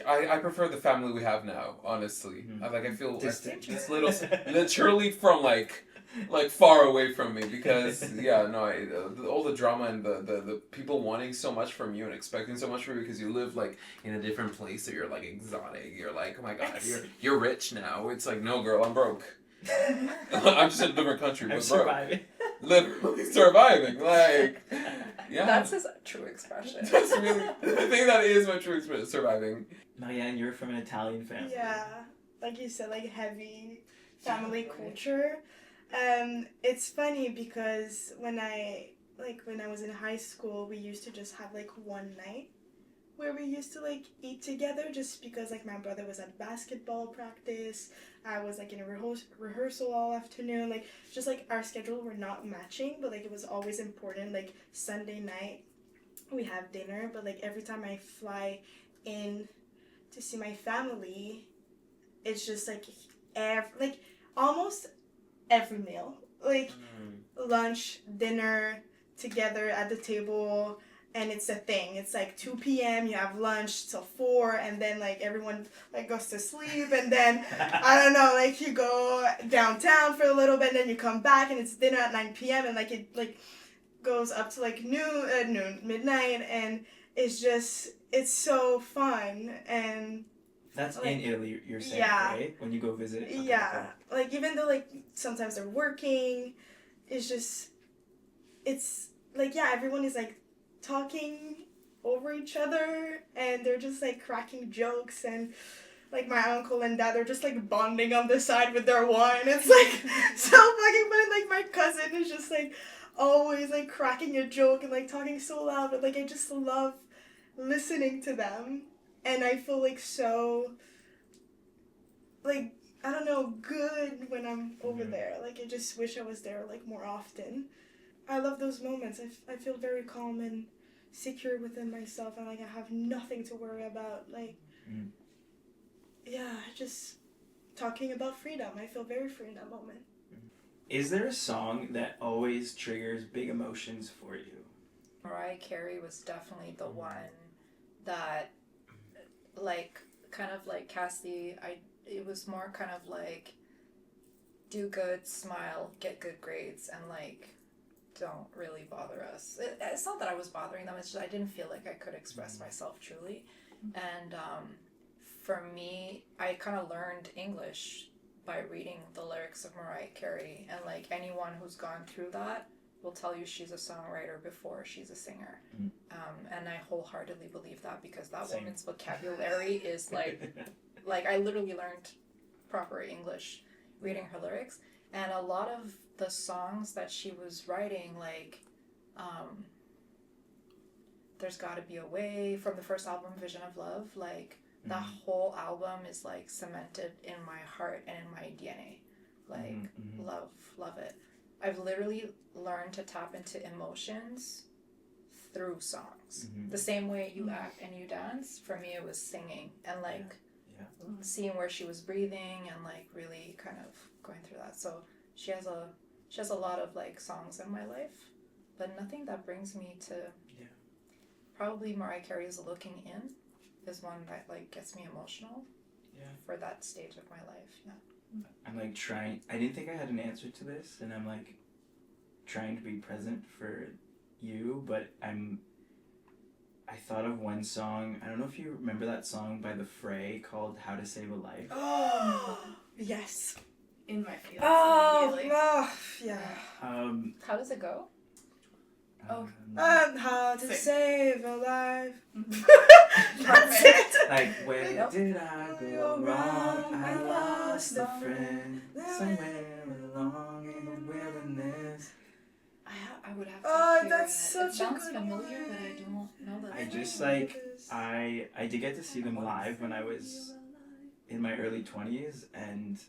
I prefer the family we have now, honestly. Mm-hmm. I feel distant. It's little, literally from like far away from me, because all the drama and the people wanting so much from you and expecting so much from you because you live like in a different place, so you're like exotic, you're like, oh my god, you're rich now. It's like, no girl, I'm broke. I'm just in a different country, but surviving. Literally surviving, like, yeah. That's his true expression. That's really, I think that is my true expression, surviving. Marianne, you're from an Italian family. Yeah, like you said, like heavy family culture. It's funny because when I was in high school, we used to just have like one night where we used to like eat together, just because like my brother was at basketball practice, I was like in a rehearsal all afternoon, like just like our schedule were not matching, but like it was always important. Like Sunday night we have dinner, but like every time I fly in to see my family, it's just like almost every meal, like lunch, dinner, together at the table, and it's a thing. It's like 2 p.m. you have lunch till 4, and then like everyone like goes to sleep, and then I don't know, like you go downtown for a little bit, and then you come back, and it's dinner at 9 p.m. and like goes up to like noon, midnight, and it's so fun. And That's like, in Italy, you're saying, yeah. right? When you go visit? Okay, yeah, like even though like sometimes they're working, it's like, yeah, everyone is like talking over each other, and they're just like cracking jokes, and like my uncle and dad are just like bonding on the side with their wine. It's like so fucking fun. Like my cousin is just like always like cracking a joke and like talking so loud, but like I just love listening to them, and I feel like so like, I don't know, good when I'm over there. Like I just wish I was there like more often. I love those moments. I feel very calm and secure within myself, and like I have nothing to worry about. Like, yeah, just talking about freedom. I feel very free in that moment. Is there a song that always triggers big emotions for you? Mariah Carey was definitely the one that, like, kind of like Cassy, it was more kind of like, do good, smile, get good grades, and like, don't really bother us. It's not that I was bothering them, it's just I didn't feel like I could express myself truly. And for me, I kind of learned English by reading the lyrics of Mariah Carey, and like anyone who's gone through that will tell you she's a songwriter before she's a singer. And I wholeheartedly believe that, because that Same. woman's vocabulary is like I literally learned proper English reading her lyrics. And a lot of the songs that she was writing, like There's Gotta Be a Way from the first album, Vision of Love, like that whole album is like cemented in my heart and in my DNA. Like love it. I've literally learned to tap into emotions through songs. The same way you act and you dance, for me it was singing and like seeing where she was breathing and like really kind of going through that. So she has a lot of like songs in my life, but nothing that brings me to probably Mariah Carey's Looking In is one that like gets me emotional for that stage of my life. I'm like trying, I didn't think I had an answer to this, and I'm like trying to be present for you, but I thought of one song. I don't know if you remember that song by The Fray called How to Save a Life. Oh, yes. In my feelings. Oh, yeah. How does it go? How to Same. save a life. That's it. Like, where did I go wrong? I lost a friend somewhere along in the wilderness. I would have to hear that's it. such It sounds a good familiar, one. but I don't know that. I just like, I did get to see them live when I was in my early 20s, and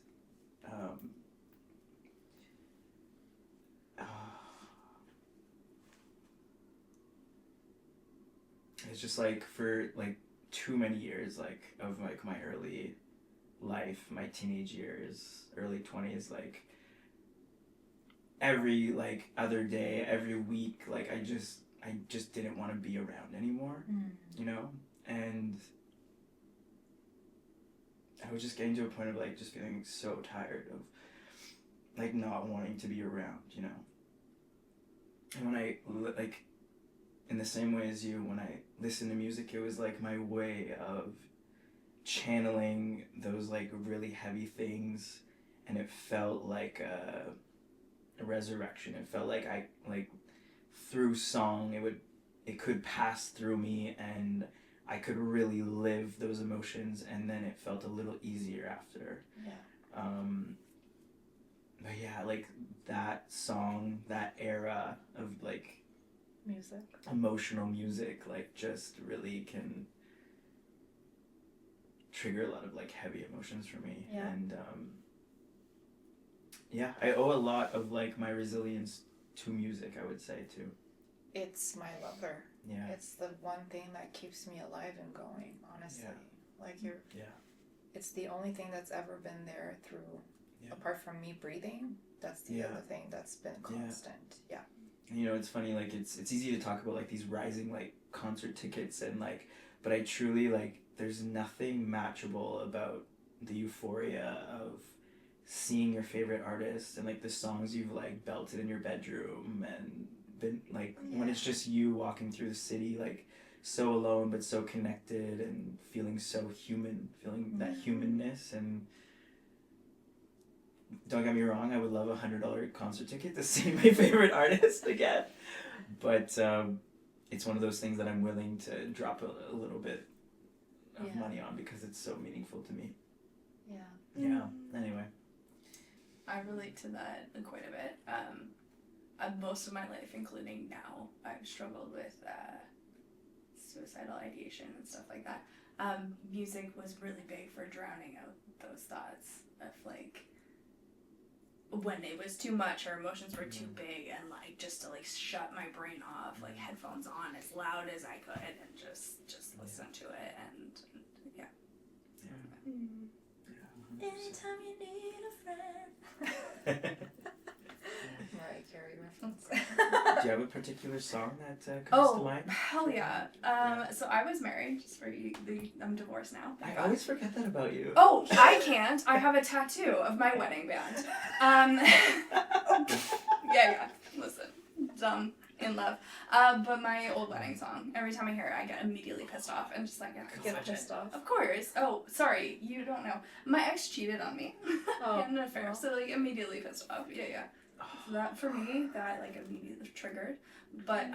it's just like for like too many years like of like my early life, my teenage years, early 20s, like every like other day, every week, like I just didn't want to be around anymore, you know? And I was just getting to a point of like just feeling so tired of like not wanting to be around, you know? And when I like, in the same way as you, when I listened to music, it was like my way of channeling those like really heavy things, and it felt like a resurrection. It felt like I like through song it could pass through me, and I could really live those emotions, and then it felt a little easier after. But yeah, like that song, that era of like Music. emotional music, like just really can trigger a lot of like heavy emotions for me. And I owe a lot of like my resilience to music, I would say, too. It's my lover. Yeah. It's the one thing that keeps me alive and going, honestly. Like it's the only thing that's ever been there through apart from me breathing. That's the other thing that's been constant. You know, it's funny, like it's easy to talk about like these rising like concert tickets and like, but I truly like there's nothing matchable about the euphoria of seeing your favorite artist and like the songs you've like belted in your bedroom and been like when it's just you walking through the city, like so alone but so connected and feeling so human, feeling that humanness. And don't get me wrong, I would love $100 concert ticket to see my favorite artist again, but it's one of those things that I'm willing to drop a little bit of money on because it's so meaningful to me. Yeah. Anyway, I relate to that quite a bit. Most of my life, including now, I've struggled with suicidal ideation and stuff like that. Music was really big for drowning out those thoughts of like when it was too much or emotions were too big, and like just to like shut my brain off, like headphones on as loud as I could and just listen to it and yeah. Anytime you need a friend. Mariah Carey reference. Do you have a particular song that comes to mind? Oh, hell yeah. So I was married, just for you, I'm divorced now. I always forget that about you. Oh, I can't. I have a tattoo of my wedding band. Yeah, listen. Dumb, in love. But my old wedding song, every time I hear it, I get immediately pissed off and just like, I Get pissed off. Of course. Oh, sorry, you don't know. My ex cheated on me. Oh, in an affair, so like immediately pissed off. Yeah. So that for me, that like immediately triggered. But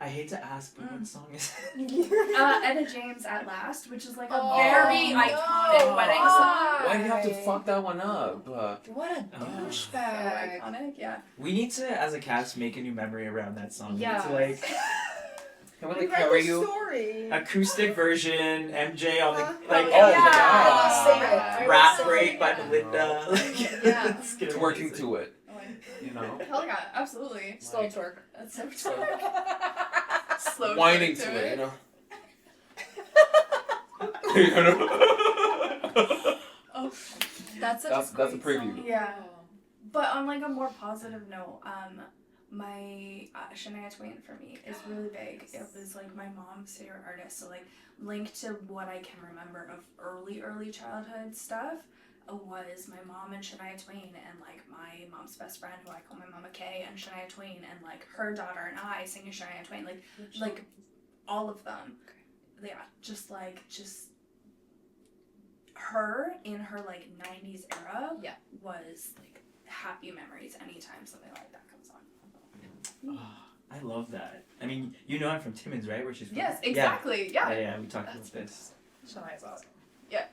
I hate to ask, but what song is Etta James at Last, which is like a very iconic wedding song. Why do you have to fuck that one up? What a douchebag. So iconic, yeah. We need to, as a cast, make a new memory around that song. Yeah. We need to Can We read the story. acoustic version, MJ on the yeah. Rap Break by Melinda. Yeah. Let's get Twerking to it, you know? Hell yeah, absolutely. Slow twerk. That's so slow. Whining twerk to it, you know? Oh, that's a preview. Song. Yeah. But on like a more positive note, my Shania Twain for me is really big. It was like my mom's favorite artist, so like linked to what I can remember of early childhood stuff was my mom and Shania Twain, and like my mom's best friend, who I call my Mama Kay, and Shania Twain, and like her daughter and I singing Shania Twain, like all of them. Okay. Yeah, just her in her like 90s era was like happy memories anytime something like that comes on. Oh, I love that. I mean, you know I'm from Timmins, right? Where she's from? Yes, exactly. Yeah. Yeah, we talked about this. Shania's awesome. Yeah.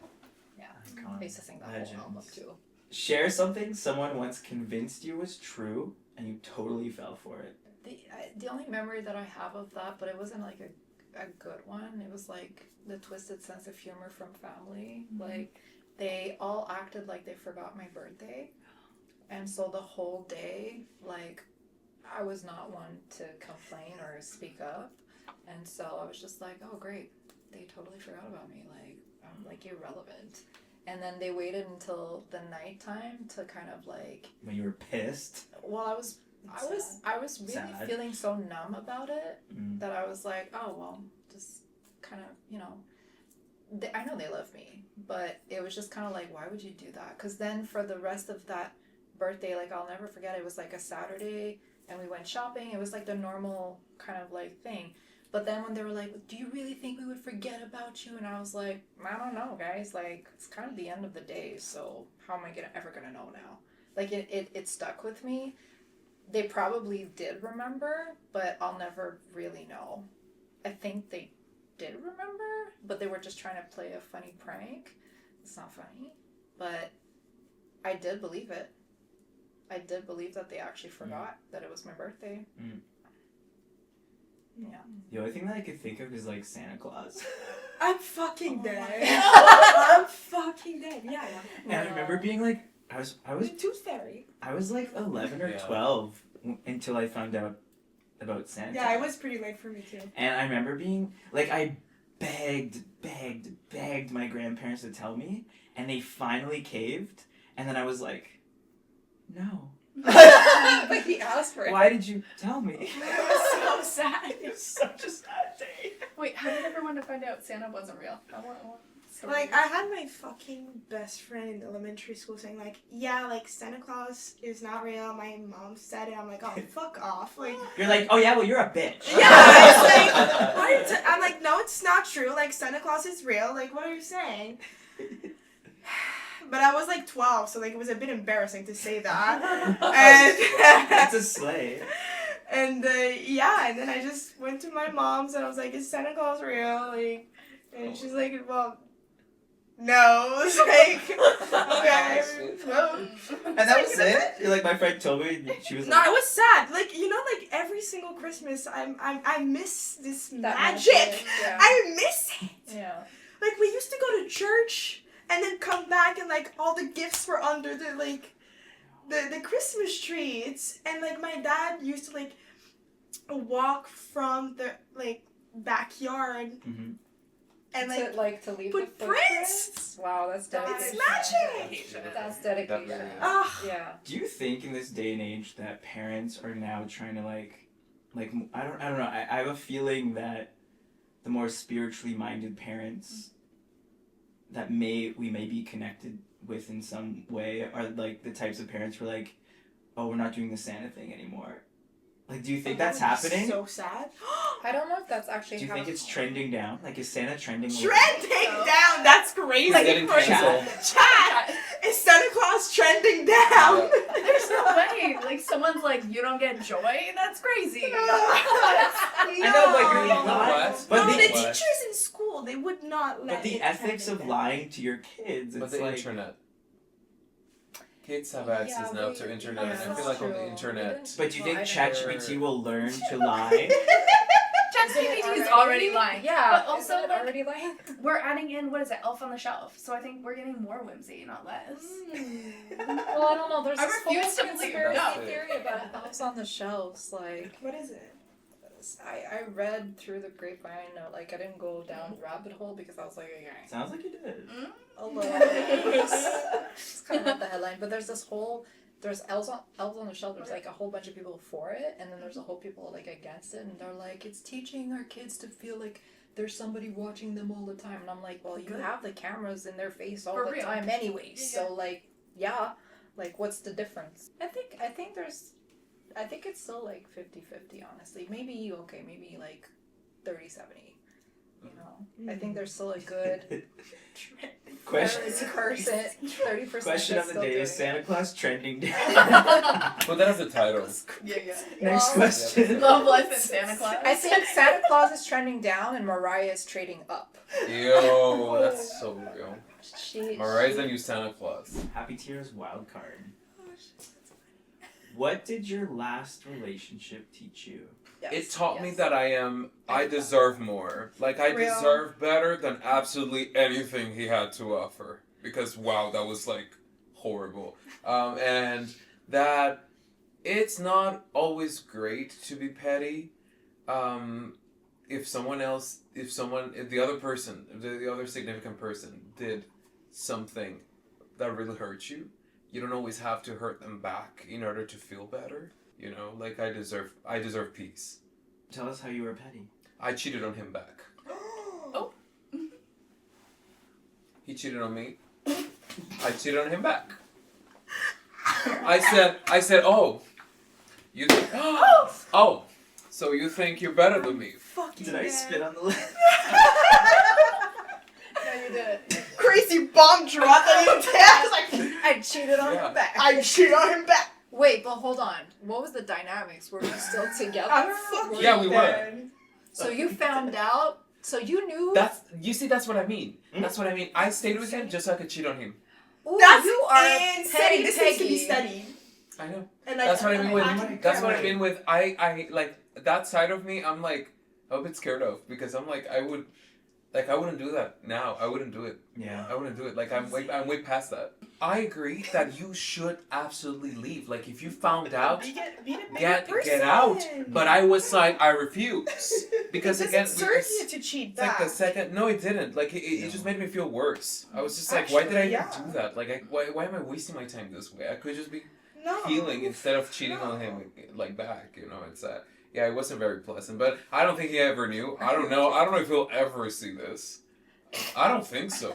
I used to sing that whole album too. Share something someone once convinced you was true and you totally fell for it. The only memory that I have of that, but it wasn't like a good one, it was like the twisted sense of humor from family. Like they all acted like they forgot my birthday, and so the whole day, like I was not one to complain or speak up, and so I was just like, oh great, they totally forgot about me, like I'm like irrelevant. And then they waited until the nighttime to kind of like, when you were pissed. well, I was really Sad. feeling so numb about it that I was like, oh well, just kind of, you know, I know they love me, but it was just kind of like, why would you do that? Because then for the rest of that birthday, like I'll never forget, it was like a Saturday and we went shopping. It was like the normal kind of like thing. But then when they were like, do you really think we would forget about you? And I was like, I don't know, guys. Like, it's kind of the end of the day, so how am I ever going to know now? Like, it stuck with me. They probably did remember, but I'll never really know. I think they did remember, but they were just trying to play a funny prank. It's not funny. But I did believe it. I did believe that they actually forgot that it was my birthday. Yeah. The only thing that I could think of is like Santa Claus. I'm fucking dead. I'm fucking dead. Yeah. And I remember being like, I was Tooth Fairy. I was like 11 or 12 until I found out about Santa. Yeah, it was pretty late for me too. And I remember being like, I begged my grandparents to tell me, and they finally caved. And then I was like, no. But he asked for it. Why did you tell me? It was so sad. It was such a sad day. Wait, how did everyone wanted to find out Santa wasn't real. I want Like, I had my fucking best friend in elementary school saying, like, yeah, like, Santa Claus is not real. My mom said it. I'm like, oh, fuck off. Like, You're like, oh yeah, well you're a bitch. yeah, it's like, what are you I'm like, no, it's not true. Like, Santa Claus is real. Like, what are you saying? But I was like 12, so like it was a bit embarrassing to say that. And That's a slay. and yeah, and then I just went to my mom's and I was like, "Is Santa Claus real?" Like, and she's like, "Well, no." It's like, okay, no. And that was it? You're like, my friend told me, she was No, like... I was sad. Like, you know, like every single Christmas, I miss this That magic. Yeah. I miss it. Yeah. Like, we used to go to church and then come back and like all the gifts were under the like the Christmas tree. And like my dad used to like walk from the like backyard Mhm. and like to leave put the prints. footprints? Wow, that's dedication. It's magic. That's dedication. Definitely. Ah, Yeah. Do you think in this day and age that parents are now trying to like I don't know, I have a feeling that the more spiritually minded parents that we may be connected with in some way are like the types of parents who are like, oh, we're not doing the Santa thing anymore. Like, do you think that's that would be happening? So sad. I don't know if that's actually Do you how think it's trending down? Like, is Santa trending? Trending down. That's crazy. It's getting for canceled. Chat. Is Santa Claus trending down? There's no way. Like, someone's like, you don't get joy? That's crazy. I know, but you're No. What? But No, the- the teachers in school, they would not let But the it ethics happen of then. lying to your kids, But it's the like... internet. Kids have access now to internet, and I feel like on the internet. But do you think Well, I ChatGPT will learn to lie? ChatGPT is already lying. Yeah. But also, Isn't it like, already lying? we're adding in, what is it, Elf on the Shelf. So I think we're getting more whimsy, not less. Well, I don't know. There's I this whole refuse to believe conspiracy that. theory about elves on the shelves. Like, What is it? I read through the grapevine. Like, I didn't go down the rabbit hole because I was like, okay, Sounds like you did. a little. It's kind of not the headline, but there's elves on the shelf. There's like a whole bunch of people for it, and then there's a whole people like against it, and they're like, it's teaching our kids to feel like there's somebody watching them all the time. And I'm like, well, you Good. have the cameras in their face all For the real. time anyways. Yeah. So like, yeah, like what's the difference? I think it's still like 50-50, honestly. Maybe like 30-70. You know, I think there's still a good Question. 30%. Question of the day: is Santa Claus trending down? But that's the title. Yeah. Next Well, question. Love Life and Santa Claus. I think Santa Claus is trending down and Mariah is trading up. Yo, that's so real. She. Mariah's the new Santa Claus. Happy Tears wild card. What did your last relationship teach you? Yes, It taught me yes. that I deserve more. Like, I Real. deserve better than absolutely anything he had to offer. Because, wow, that was, like, horrible. And that it's not always great to be petty. If the other significant person did something that really hurt you, you don't always have to hurt them back in order to feel better. You know, like I deserve peace. Tell us how you were petty. I cheated on him back. Oh. He cheated on me. I cheated on him back. I said, oh, you think, oh, so you think you're better than me? Fucking Did I spit on the list? No, you did. Crazy bomb drop that you did. I was like, I cheated on Yeah. him back. I cheated on him back. Wait, but hold on. What was the dynamics? Were we still together? I'm fucking Yeah, we were. dead. So you found out. So you knew. That's what I mean. That's what I mean. I stayed with him just so I could cheat on him. Ooh, That's you are insane. petty This needs to be peggy. studied. I know. And That's what I mean with. I- That's what I mean with. I like that side of me. I'm like a bit scared of because I'm like I wouldn't do that now. I wouldn't do it. Yeah. I wouldn't do it. Like I'm way past that. I agree that you should absolutely leave. Like if you found out, Be a better get person. out. But I was like I refuse because it again, doesn't serve you to cheat it's like back. the second. No, it didn't. Like it just made me feel worse. I was just like, why did I even Actually, do that? Like why am I wasting my time this way? I could just be No. healing instead of cheating on him like back. You know, Yeah, it wasn't very pleasant, but I don't think he ever knew. I don't know. I don't know if he'll ever see this. I don't think so.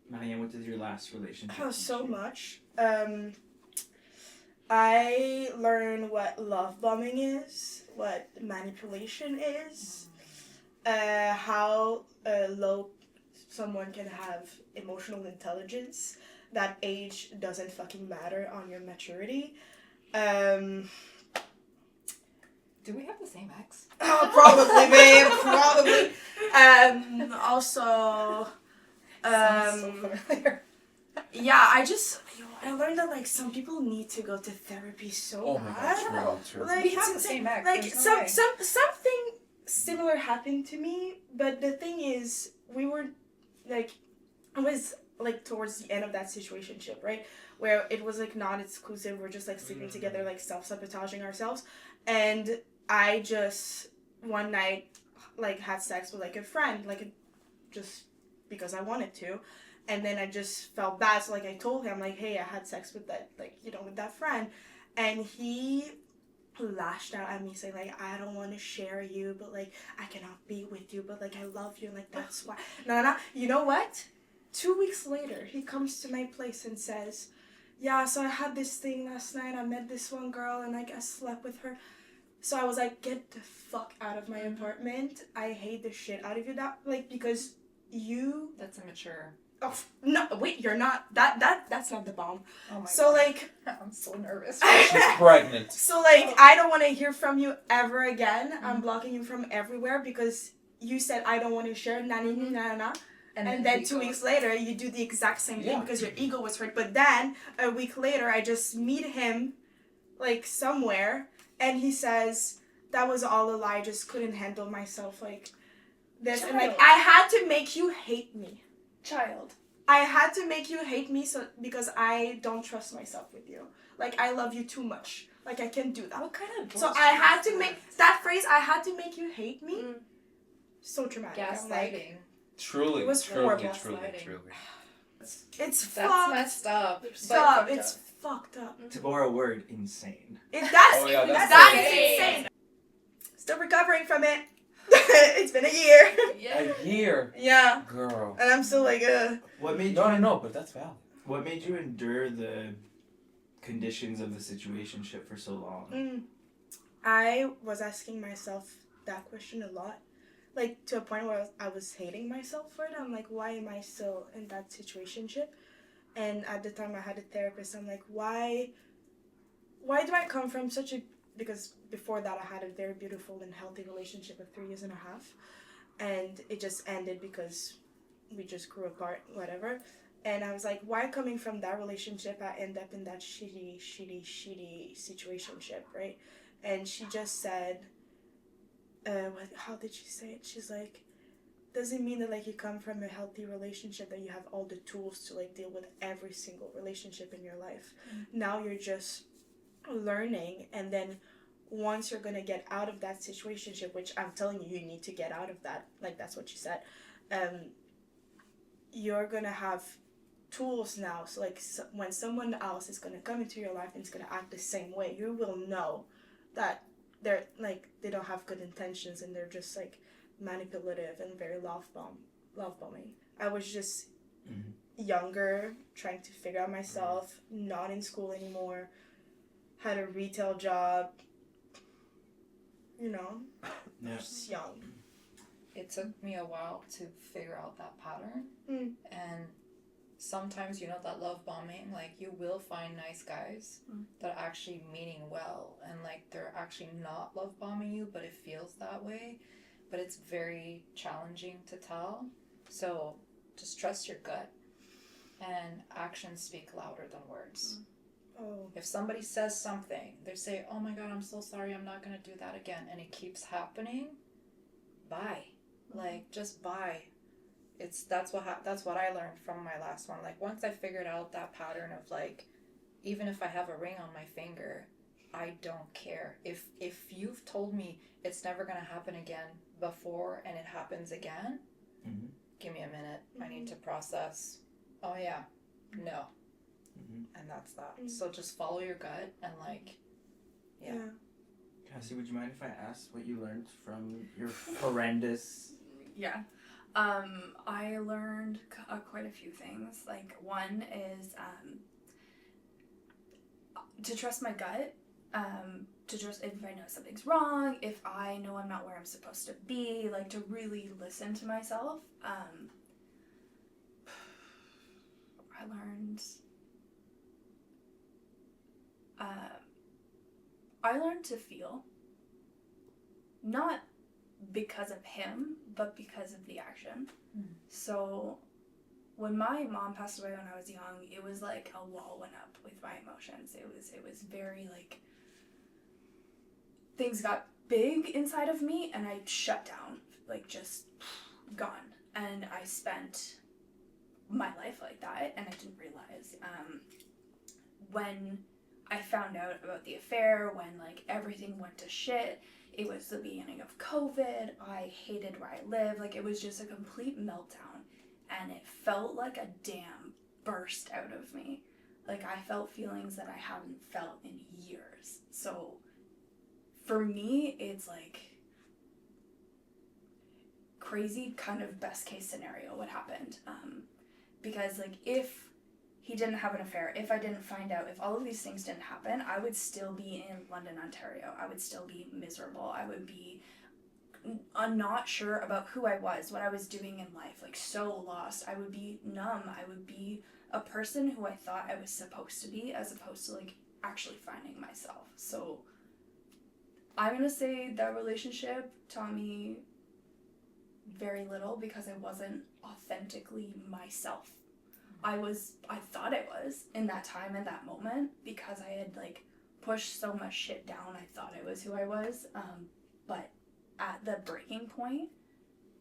Marianne, what does your last relationship? Oh, so much. I learned what love bombing is, what manipulation is, how low someone can have emotional intelligence. That age doesn't fucking matter on your maturity. Do we have the same ex? Oh, probably, babe. Probably. Also, Sounds so familiar. yeah, I learned that like some people need to go to therapy so Oh my bad. god, true. Like, We have the same ex. like There's no way. something similar happened to me, but the thing is, we were like, I was like towards the end of that situationship, right, where it was like not exclusive. We're just like sleeping together, like self-sabotaging ourselves, and I just one night like had sex with like a friend, like just because I wanted to. And then I just felt bad, so like I told him like, hey, I had sex with that, like, you know, with that friend, and he lashed out at me saying like, I don't want to share you, but like I cannot be with you, but like I love you, and like that's why. No, you know what? 2 weeks later, he comes to my place and says, yeah, so I had this thing last night. I met this one girl and like I slept with her. So I was like, get the fuck out of my apartment. I hate the shit out of you, that like, because you. That's immature. Oh, no, wait, you're not. That's not the bomb. Oh my So, god. like. I'm so nervous. She's pregnant. So, like, I don't want to hear from you ever again. I'm blocking you from everywhere because you said I don't want to share, na. And then 2 weeks later, you do the exact same thing because your ego was hurt. But then, a week later, I just meet him, like, somewhere, and he says, that was all a lie, I just couldn't handle myself, like, this. Child. And, like, I had to make you hate me. Child. I had to make you hate me because I don't trust myself with you. Like, I love you too much. Like, I can't do that. What kind of So I had to make, that phrase, I had to make you hate me, so traumatic. I'm like, Gaslighting. Truly, It was truly, horrible. truly. it's That's fucked messed up. up. fucked It's fucked up. To borrow a word, insane. That's that's insane. Still recovering from it. It's been a year. A year, Yeah. girl. And I'm still like, What made No, but that's valid. What made you endure the conditions of the situationship for so long? I was asking myself that question a lot. Like, to a point where I was hating myself for it. I'm like, why am I still in that situationship? And at the time I had a therapist. I'm like, why do I come from such a... Because before that I had a very beautiful and healthy relationship of 3.5 years. And it just ended because we just grew apart, whatever. And I was like, why coming from that relationship I end up in that shitty situationship, right? And she just said... how did she say it? She's like, doesn't mean that like you come from a healthy relationship that you have all the tools to like deal with every single relationship in your life. Now you're just learning, and then once you're gonna get out of that situationship, which I'm telling you, you need to get out of that, like that's what she said, you're gonna have tools now. So like when someone else is gonna come into your life and it's gonna act the same way, you will know that they're like, they don't have good intentions and they're just like manipulative and very love bombing. I was just younger, trying to figure out myself, not in school anymore, had a retail job, you know, just young. It took me a while to figure out that pattern. And sometimes, you know, that love bombing, like, you will find nice guys that are actually meaning well, and like they're actually not love bombing you, but it feels that way. But it's very challenging to tell. So just trust your gut, and actions speak louder than words. If somebody says something, they say, oh my god, I'm so sorry, I'm not gonna do that again, and it keeps happening, bye. Like, just bye. That's what I learned from my last one. Like, once I figured out that pattern of like, even if I have a ring on my finger, I don't care. If you've told me it's never gonna happen again before and it happens again, give me a minute. I need to process. Oh yeah, no. And that's that. So just follow your gut and like, yeah. Cassy, would you mind if I asked what you learned from your horrendous... Yeah. I learned quite a few things. Like, one is to trust my gut, to trust if I know something's wrong, if I know I'm not where I'm supposed to be, like, to really listen to myself. I learned to feel, not because of him, but because of the action. So when my mom passed away when I was young, it was like a wall went up with my emotions. It was very like, things got big inside of me and I shut down, like just gone. And I spent my life like that and I didn't realize. When I found out about the affair, when like everything went to shit, it was the beginning of COVID. I hated where I live. Like, it was just a complete meltdown. And it felt like a dam burst out of me. Like, I felt feelings that I haven't felt in years. So, for me, it's like crazy kind of best case scenario what happened. Because, like, if he didn't have an affair, if I didn't find out, if all of these things didn't happen, I would still be in London, Ontario. I would still be miserable. I would be not sure about who I was, what I was doing in life, like so lost. I would be numb. I would be a person who I thought I was supposed to be, as opposed to like actually finding myself. So I'm gonna say that relationship taught me very little because I wasn't authentically myself. I thought I was in that time and that moment because I had like pushed so much shit down. I thought I was who I was. But at the breaking point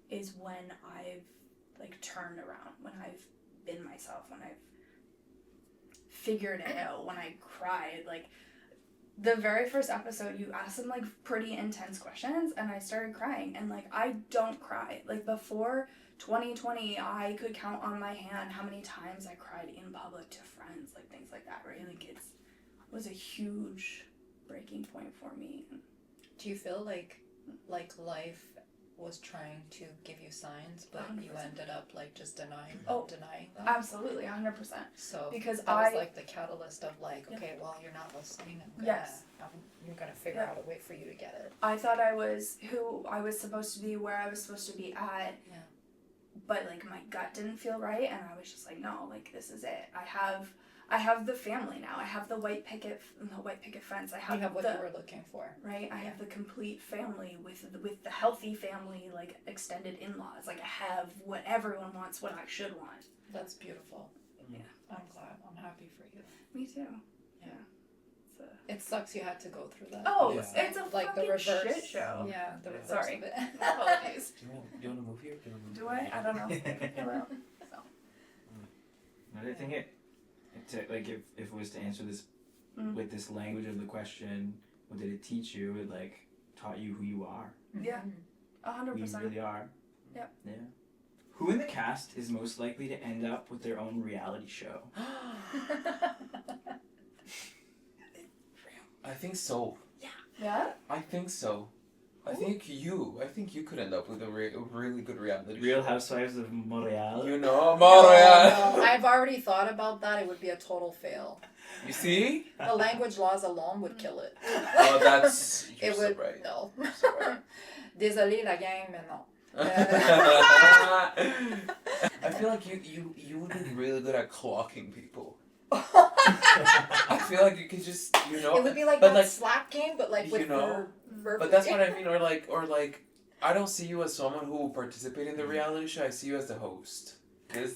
is when I've like turned around, when I've been myself, when I've figured it out, when I cried. Like, the very first episode, you asked some like pretty intense questions and I started crying. And like, I don't cry. Like, before 2020, I could count on my hand how many times I cried in public to friends, like things like that, right? Like, it was a huge breaking point for me. Do you feel like life was trying to give you signs, but 100%. you ended up like just denying them? Absolutely, 100%. So because that was like the catalyst of like, okay, well, you're not listening. You're gonna figure out a way for you to get it. I thought I was who I was supposed to be, where I was supposed to be at. Yeah. But like my gut didn't feel right, and I was just like, no, like this is it. I have the family now. I have the white picket fence. I have what you were looking for. Right. I have the complete family with the healthy family, like extended in-laws. Like, I have what everyone wants, what I should want. That's beautiful. Yeah. I'm glad. I'm happy for you. Me too. Yeah. It sucks you had to go through that. Oh, Yeah. it's a like fucking the reverse shit show. Yeah, the reverse Sorry. of it. Apologies. Do you want to move here? Do I? I don't know. I will. So. Another thing, like if it was to answer this with this language of the question, what did it teach you? It like taught you who you are. Yeah. 100%. Who you really are. Yep. Yeah. Who in the cast is most likely to end up with their own reality show? I think so. Yeah? I think so. I think you could end up with a really good reality Real show. Housewives of Montreal. You know, Montreal. No, I've already thought about that. It would be a total fail. You see? The language laws alone would kill it. Oh, that's... You're It so would. right. No. You're so right. Désolée la gang, mais non. I feel like you would be really good at clocking people. I feel like you could just, you know... It would be like but that like, slap game, but like with you know, verb. But that's what I mean, or like, I don't see you as someone who will participate in the reality show. I see you as the host.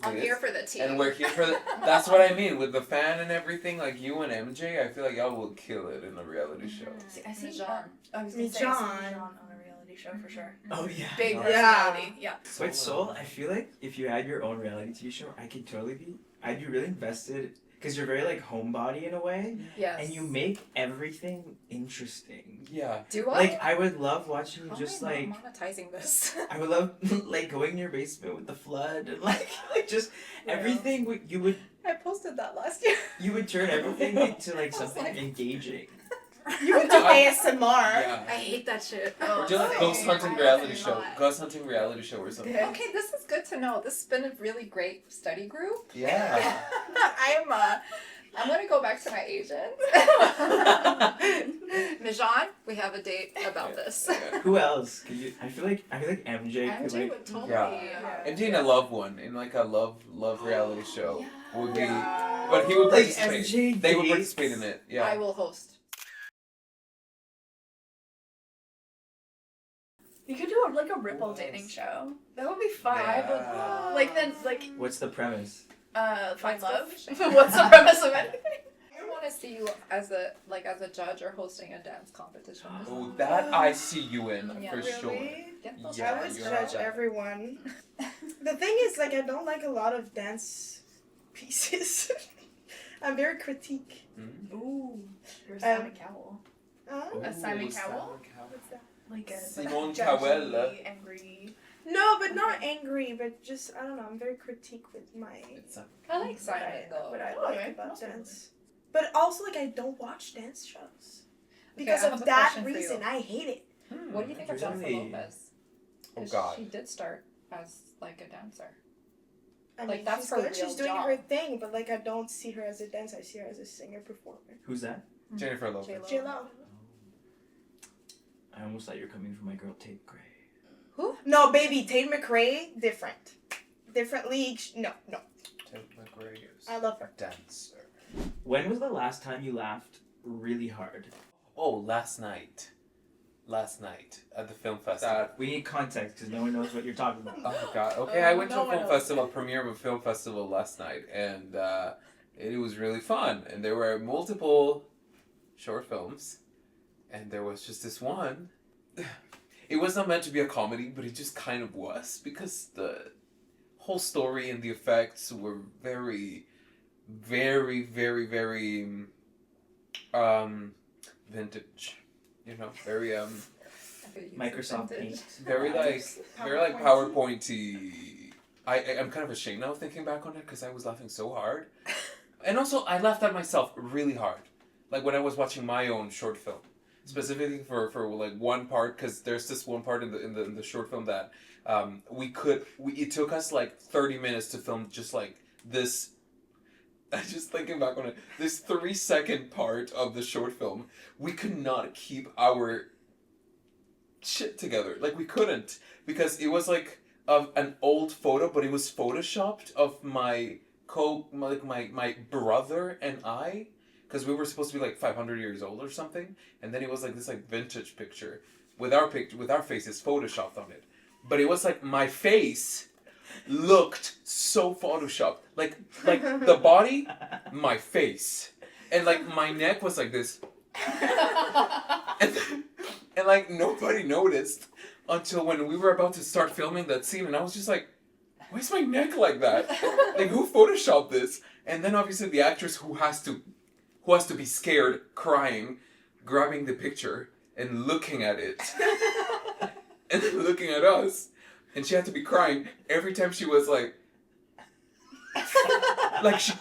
I'm here for the tea. And we're here for the... That's what I mean, with the fan and everything, like you and MJ, I feel like y'all will kill it in a reality show. See, I see John. I was Me, gonna say I see John. John on a reality show for sure. Oh yeah. Big Yeah. personality. Yeah. But Soul, I feel like if you had your own reality TV show, I'd be really invested because you're very like homebody in a way, Yes. and you make everything interesting. Yeah. Do I? Like I would love watching you How just am I like. not monetizing this. I would love like going in your basement with the flood and like just everything you would I posted that last year. turn everything into like I was something like- engaging. You can do ASMR. Yeah. I hate that shit. Or Oh, do like same. ghost hunting I reality am show. not. Ghost hunting reality show or something. Okay, this is good to know. This has been a really great study group. Yeah. I'm gonna go back to my agent. Mijan, we have a date about this. Yeah. Who else? I feel like MJ could MJ like. would totally. Yeah. MJ in a love one, in like a love reality show would be, Yeah. but he would Like participate. MJ They would dates. participate in it. Yeah. I will host. You could do like a ripple dating show. That would be fun. Yeah. Like then like What's the premise? find love. Fishing. What's the premise of it? I want to see you as a judge or hosting a dance competition. Oh, that I see you in Yeah. for sure. Really? Get those Yeah, I would you're judge right. everyone. The thing is, like, I don't like a lot of dance pieces. I'm very critique. Ooh. You're Simon Cowell. Huh? A Simon Ooh, Cowell? What's that? Like a Simone judgy, Cowell. angry. No, but not angry, but just, I don't know, I'm very critique with my... It's I like Simon though. What I Oh, like okay. about Awesome. dance. But also, like, I don't watch dance shows. Okay, Because I have of a that question for you. reason, I hate it. What do you think of Jennifer Really? Lopez? Oh 'Cause God. She did start as like a dancer. I Like, mean, that's she's her good, real she's doing job. her thing, but, like, I don't see her as a dancer, I see her as a singer-performer. Who's that? Jennifer Lopez. J-Lo. J-Lo. I almost thought you were coming from my girl Tate Gray. No, baby, Tate McRae, different. Different league. No. Tate McRae is I love her. a dancer. When was the last time you laughed really hard? Oh, last night at the film festival. We need context because no one knows what you're talking about. Oh God. Okay, I went to No a one film knows. festival, premiere of a film festival last night, and it was really fun. And there were multiple short films, and there was just this one. It was not meant to be a comedy, but it just kind of was because the whole story and the effects were very, very, very, very vintage. You know, very Microsoft Paint. very like PowerPointy. I'm kind of ashamed now thinking back on it because I was laughing so hard, and also I laughed at myself really hard, like when I was watching my own short film, specifically for like one part because there's this one part in the short film that it took us like 30 minutes to film just like this. I just thinking back on it, this 3-second part of the short film, we could not keep our shit together. Like we couldn't because it was like of an old photo, but it was photoshopped of my brother and I, because we were supposed to be like 500 years old or something, and then it was like this like vintage picture with our faces photoshopped on it, but it was like my face looked so photoshopped, like the body, my face, and like my neck was like this. And like nobody noticed until when we were about to start filming that scene, and I was just like, why is my neck like that? Like who photoshopped this? And then obviously the actress who has to be scared, crying, grabbing the picture and looking at it. And then looking at us. And she had to be crying every time she was like she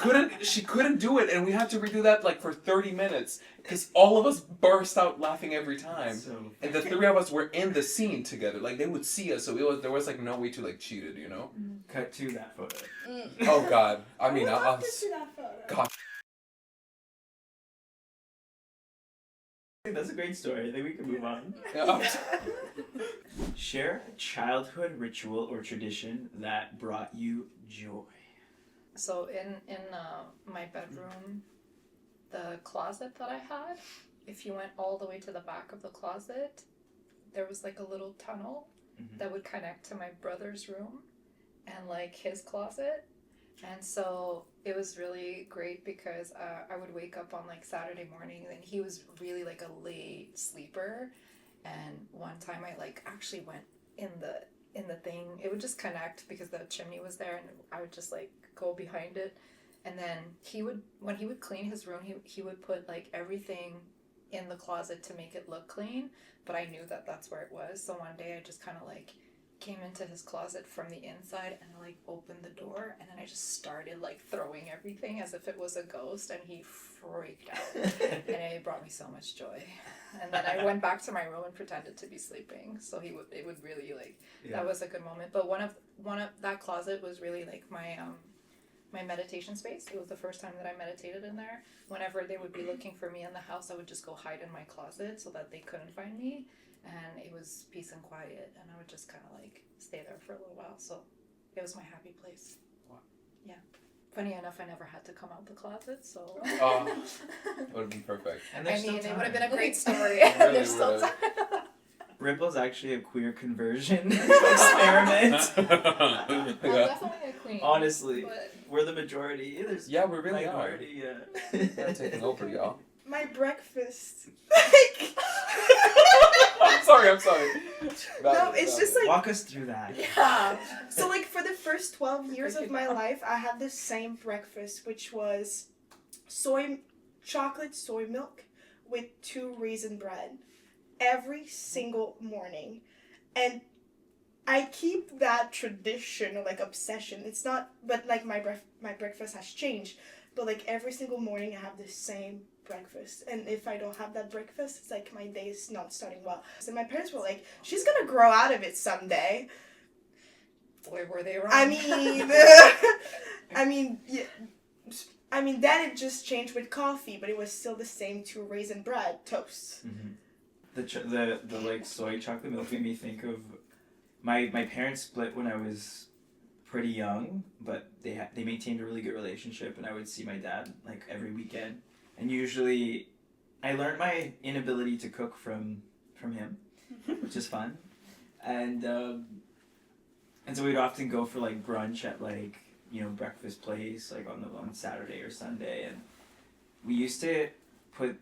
couldn't do it, and we had to redo that like for 30 minutes because all of us burst out laughing every time. And the three of us were in the scene together, like they would see us, so there was like no way to like cheat it, you know. Cut to that photo. Oh God, I mean, would I'll love to see that photo. God. That's a great story. I think we can move on. Yeah. Share a childhood ritual or tradition that brought you joy. So in my bedroom, the closet that I had, if you went all the way to the back of the closet, there was like a little tunnel that would connect to my brother's room and like his closet. And so it was really great because I would wake up on like Saturday morning, and he was really like a late sleeper. And one time I like actually went in the thing. It would just connect because the chimney was there, and I would just like go behind it. And then when he would clean his room, he would put like everything in the closet to make it look clean. But I knew that that's where it was. So one day I just kind of like came into his closet from the inside and I like opened the door and then I just started like throwing everything as if it was a ghost and he freaked out. And it brought me so much joy. And then I went back to my room and pretended to be sleeping. So it would really like, that was a good moment. But one of that closet was really like my meditation space. It was the first time that I meditated in there. Whenever they would be looking for me in the house, I would just go hide in my closet so that they couldn't find me. And it was peace and quiet, and I would just kind of like stay there for a little while. So it was my happy place. Wow. Yeah. Funny enough, I never had to come out the closet, so. Oh, that would have been perfect. And I mean, it would have been a great story. Really There's still would've. time. Ripple's actually a queer conversion experiment. I'm Yeah. definitely a queen. Honestly, But we're the majority. There's Yeah, we really are. minority, We're taking over, y'all. My breakfast. Like, I'm sorry. no, it's just like, Walk us through that. yeah. so like for the first 12 years of my life, I had the same breakfast, which was chocolate soy milk with 2 raisin bread every single morning. And I keep that tradition or like obsession. It's not, but like my breakfast has changed. But like every single morning I have the same breakfast. And if I don't have that breakfast, it's like my day is not starting well. So my parents were like, she's gonna grow out of it someday. Boy, were they wrong. I mean, then it just changed with coffee, but it was still the same 2 raisin bread toast. Mm-hmm. The like soy chocolate milk made me think of my parents split when I was pretty young, but they maintained a really good relationship, and I would see my dad like every weekend, and usually I learned my inability to cook from him, which is fun, and so we'd often go for like brunch at like, you know, breakfast place like on Saturday or Sunday, and we used to put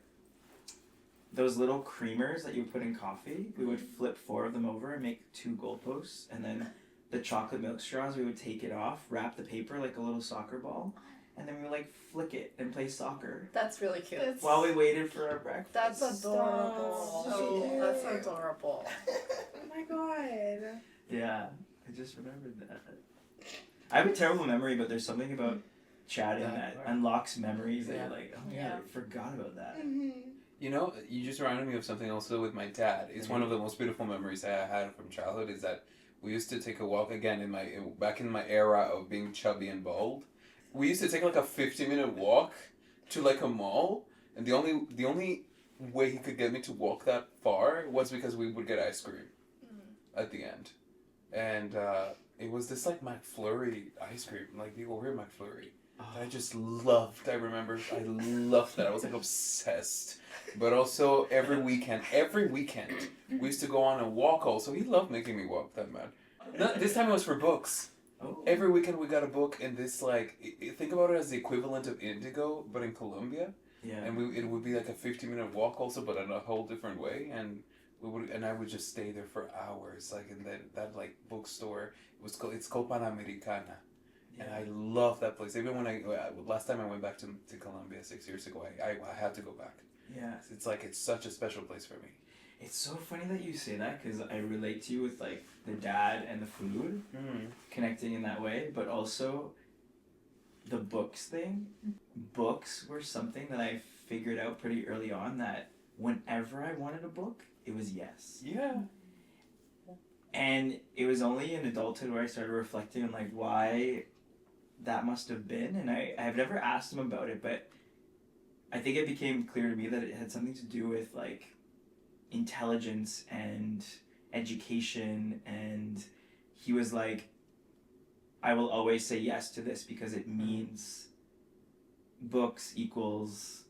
those little creamers that you would put in coffee. We would flip 4 of them over and make 2 goalposts, and then the chocolate milk straws, we would take it off, wrap the paper like a little soccer ball, and then we would like flick it and play soccer That's really cute. while we waited for our breakfast. That's adorable. Stop. Oh, that's adorable. Oh my god. Yeah, I just remembered that. I have a terrible memory, but there's something about chatting that unlocks memories that you're like, oh yeah, I forgot about that. Mm-hmm. You know, you just reminded me of something also with my dad. It's one of the most beautiful memories I had from childhood is that we used to take a walk again back in my era of being chubby and bald. We used to take like a 50-minute walk to like a mall, and the only way he could get me to walk that far was because we would get ice cream at the end, and it was this like McFlurry ice cream, like the Oreo McFlurry. That I just loved. I remember I loved that. I was like obsessed. But also every weekend, we used to go on a walk also. He loved making me walk, that man. This time it was for books. Oh. Every weekend we got a book, and this like, think about it as the equivalent of Indigo, but in Colombia. Yeah. And it would be like a 50-minute walk also, but in a whole different way. And I would just stay there for hours, like in that like bookstore. It's called Panamericana. Yeah. And I love that place. Even when last time I went back to Colombia 6 years ago, I had to go back. Yeah. It's such a special place for me. It's so funny that you say that, because I relate to you with like the dad and the food, connecting in that way, but also the books thing. Books were something that I figured out pretty early on, that whenever I wanted a book, it was yes. Yeah. And it was only in adulthood where I started reflecting on like why that must have been, and I've never asked him about it, but I think it became clear to me that it had something to do with like intelligence and education, and he was like, I will always say yes to this because it means books equals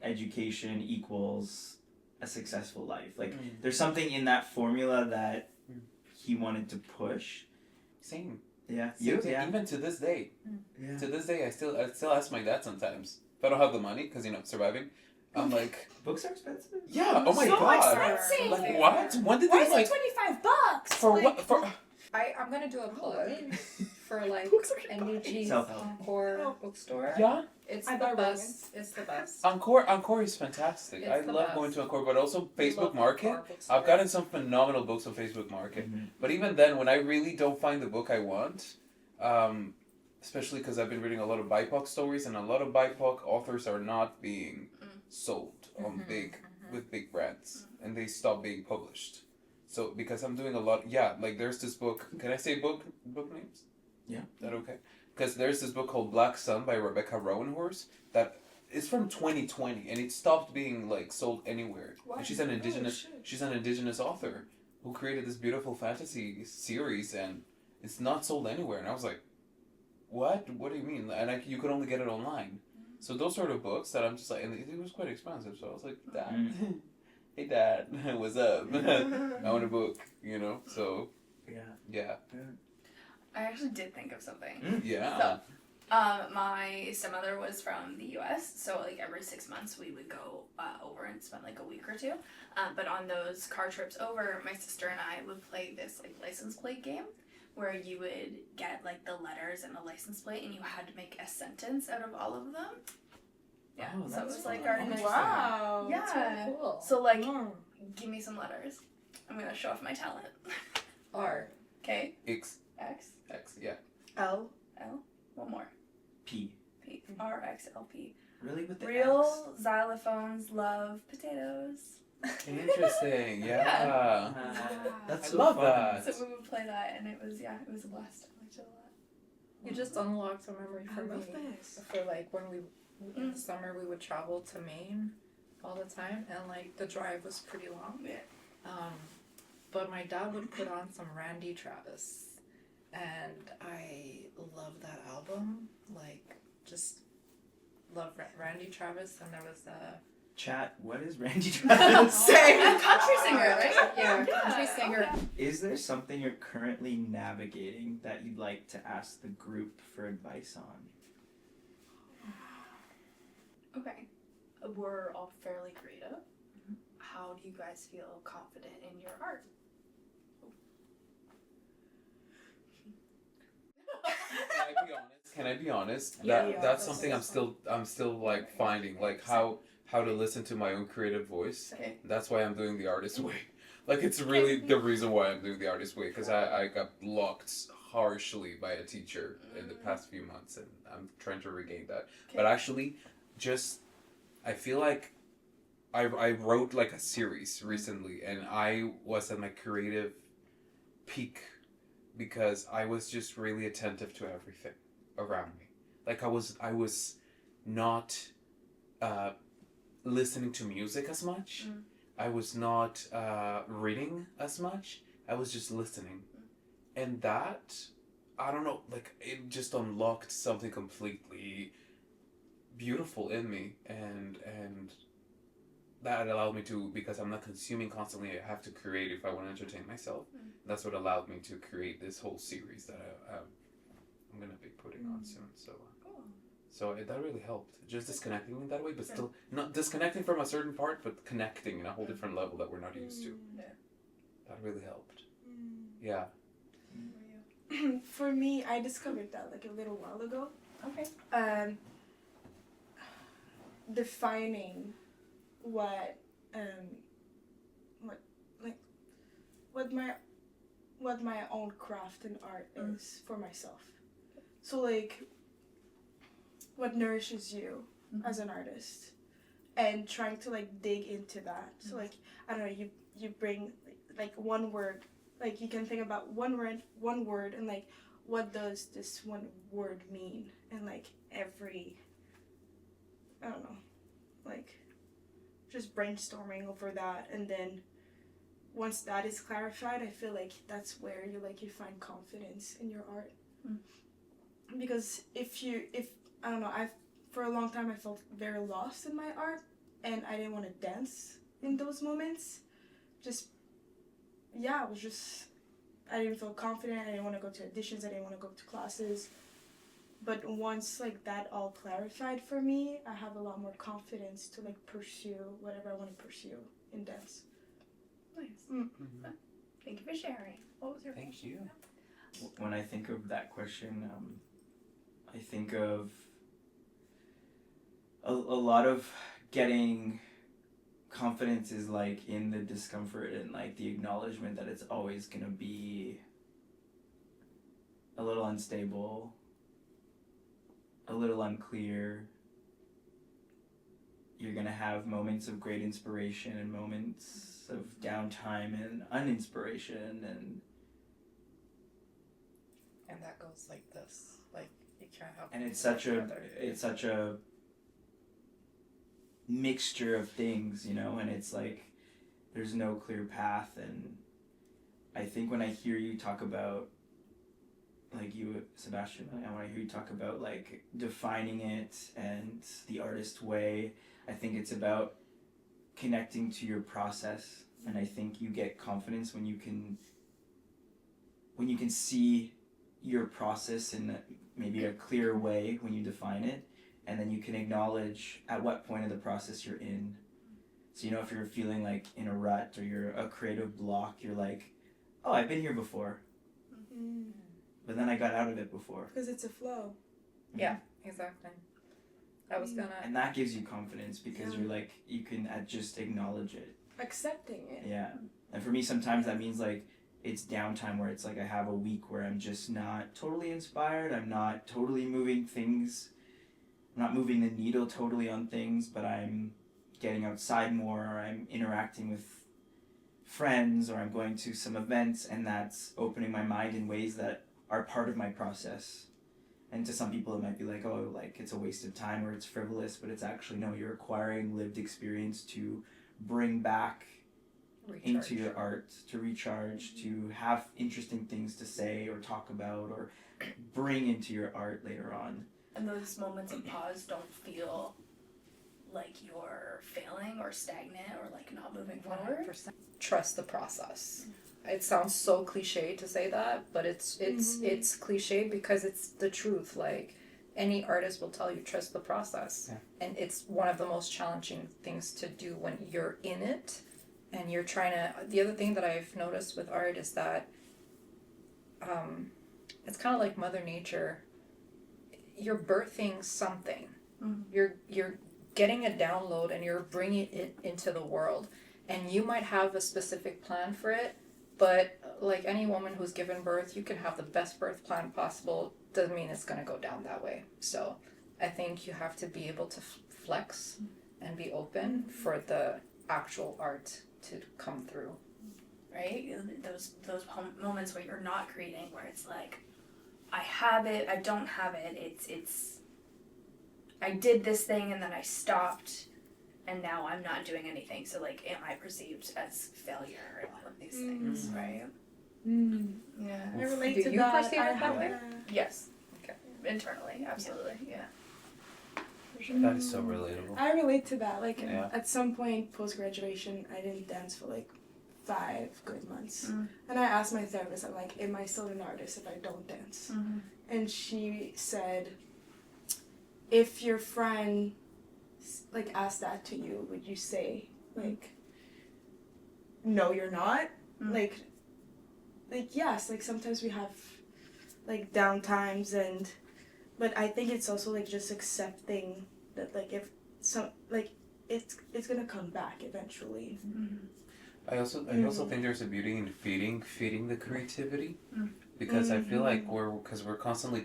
education equals a successful life. Like there's something in that formula that he wanted to push. Same. Yeah. Yeah. Even to this day. Yeah. To this day, I still ask my dad sometimes if I don't have the money, because surviving. I'm like, books are expensive. yeah. Oh my So god. expensive. Like what? When did Why they is like it $25? for Like, what for? I'm gonna do a plug for like Books are NUG's Self-help. Encore bookstore. Yeah, It's I the buy best. It's the best. Encore is fantastic. It's I the love best. going to Encore, but also We Facebook love Market. Encore bookstore. I've gotten some phenomenal books on Facebook Market. Mhm. But even then, when I really don't find the book I want, especially because I've been reading a lot of BIPOC stories, and a lot of BIPOC authors are not being sold on with big brands, and they stop being published. So because I'm doing a lot, like there's this book. Can I say book names? Yeah. Is that okay? Because there's this book called Black Sun by Rebecca Rowanhorse that is from 2020, and it stopped being like sold anywhere. Why? And she's an indigenous. Oh, shit. She's an indigenous author who created this beautiful fantasy series, and it's not sold anywhere. And I was like, what? What do you mean? And you could only get it online. So those sort of books that I'm just like, and it was quite expensive. So I was like, Dad, hey Dad, what's up? I want a book, you know. So yeah. I actually did think of something. Yeah. So, my stepmother was from the U.S., so like every 6 months we would go over and spend like a week or two. But on those car trips over, my sister and I would play this like license plate game, where you would get like the letters and the license plate, and you had to make a sentence out of all of them. Yeah, Oh, so it that's was like fun. our Interesting. Wow. Yeah. That's really cool. So like, Mm. give me some letters. I'm gonna show off my talent. R. K, X, X, yeah. L. L. One more. P. P. R, X, L, P. Really with the Real xylophones love potatoes. Interesting. Yeah. X? Wow. That's I so love fun. that. So we would play that, and it was a blast. I liked it a lot. You just unlocked a memory for I me. love this. For like when we in the summer we would travel to Maine all the time, and like the drive was pretty long. Yeah. But my dad would put on some Randy Travis, and I love that album. Like, just love Randy Travis, and there was a Chat, what is Randy Travis? Same. Country singer, right? yeah country singer. Okay. Is there something you're currently navigating that you'd like to ask the group for advice on? Okay. We're all fairly creative. How do you guys feel confident in your art? Can I be honest? Yeah, yeah, That's that's something awesome. I'm still like finding, like how to listen to my own creative voice. Okay. That's why I'm doing the artist way. Like it's really the reason why I'm doing the artist way, because I got blocked harshly by a teacher in the past few months, and I'm trying to regain that. Okay. But actually, just I feel like I wrote like a series recently, and I was at my creative peak because I was just really attentive to everything around me. Like I was not listening to music as much. I was not reading as much. I was just listening. And that, I don't know, like it just unlocked something completely beautiful in me, and that allowed me to, because I'm not consuming constantly, I have to create if I want to entertain myself. That's what allowed me to create this whole series that I'm gonna be putting on soon. So that really helped, just disconnecting in that way, but still not disconnecting from a certain part, but connecting in a whole different level that we're not used to. That really helped. Yeah. For me, I discovered that like a little while ago. Okay. Defining what my own craft and art is for myself. So like, what nourishes you as an artist, and trying to like dig into that. So like, I don't know, you bring like one word, like you can think about one word, and like, what does this one word mean? And like every, I don't know, like just brainstorming over that, and then once that is clarified, I feel like that's where you find confidence in your art. Because if I don't know, for a long time I felt very lost in my art, and I didn't want to dance in those moments. I didn't feel confident. I didn't want to go to auditions. I didn't want to go to classes. But once like that all clarified for me, I have a lot more confidence to like pursue whatever I want to pursue in dance. Nice. Mm-hmm. Thank you for sharing. What was your Thank question? you. when I think of that question, I think of a lot of getting confidence is like in the discomfort and like the acknowledgement that it's always gonna be a little unstable, a little unclear. You're gonna have moments of great inspiration and moments of downtime and uninspiration, And that goes like this. Like you can't have. and it's such a mixture of things, you know, and it's like there's no clear path. And I think when I hear you talk about, like you, Sebastian, when I hear you talk about like defining it and the artist way, I think it's about connecting to your process. And I think you get confidence when you can see your process in maybe a clear way when you define it, and then you can acknowledge at what point of the process you're in. So, you know, if you're feeling like in a rut or you're a creative block, you're like, oh, I've been here before, but then I got out of it before. Because it's a flow. Yeah, exactly. I was gonna. And that gives you confidence because you're like, you can just acknowledge it. Accepting it. Yeah. And for me, sometimes that means like it's downtime where it's like I have a week where I'm just not totally inspired. I'm not totally moving things. I'm not moving the needle totally on things, but I'm getting outside more, or I'm interacting with friends, or I'm going to some events, and that's opening my mind in ways that are part of my process. And to some people it might be like, oh, like it's a waste of time or it's frivolous, but it's actually, no, you're acquiring lived experience to bring back into your art, to recharge, to have interesting things to say or talk about or bring into your art later on. And those moments of pause don't feel like you're failing or stagnant or like not moving forward. 100%. Trust the process. It sounds so cliche to say that, but it's cliche because it's the truth. Like any artist will tell you, trust the process. Yeah. And it's one of the most challenging things to do when you're in it and you're trying to. The other thing that I've noticed with art is that it's kind of like Mother Nature. You're birthing something. You're getting a download and you're bringing it into the world, and you might have a specific plan for it, but like any woman who's given birth, you can have the best birth plan possible. Doesn't mean it's going to go down that way. So I think you have to be able to flex and be open for the actual art to come through. Right? Those moments where you're not creating, where it's like, I have it, I don't have it, it's I did this thing and then I stopped and now I'm not doing anything, so like am I perceived as failure and all of these things, right? Yeah. I relate Do to you that. perceive it that way? Yes. Okay. Internally, absolutely, yeah. That is so relatable. I relate to that. Like Yeah. at some point post graduation, I didn't dance for like 5 good months, and I asked my therapist, I'm like, am I still an artist if I don't dance? And she said, if your friend like asked that to you, would you say like, no, you're not? Like yes, like sometimes we have like down times, and but I think it's also like just accepting that like if some like it's gonna come back eventually. I also think there's a beauty in feeding the creativity, because I feel like we're constantly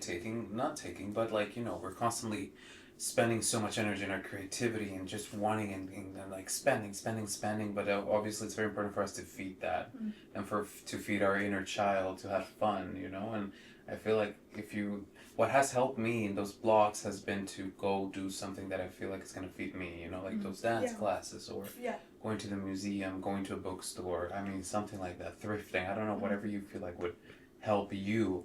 but like, you know, we're constantly spending so much energy in our creativity and just wanting and like spending, but obviously it's very important for us to feed that and to feed our inner child, to have fun, you know. And I feel like what has helped me in those blocks has been to go do something that I feel like is gonna feed me, you know, like those dance classes or going to the museum, going to a bookstore. I mean, something like that, thrifting. I don't know, whatever you feel like would help you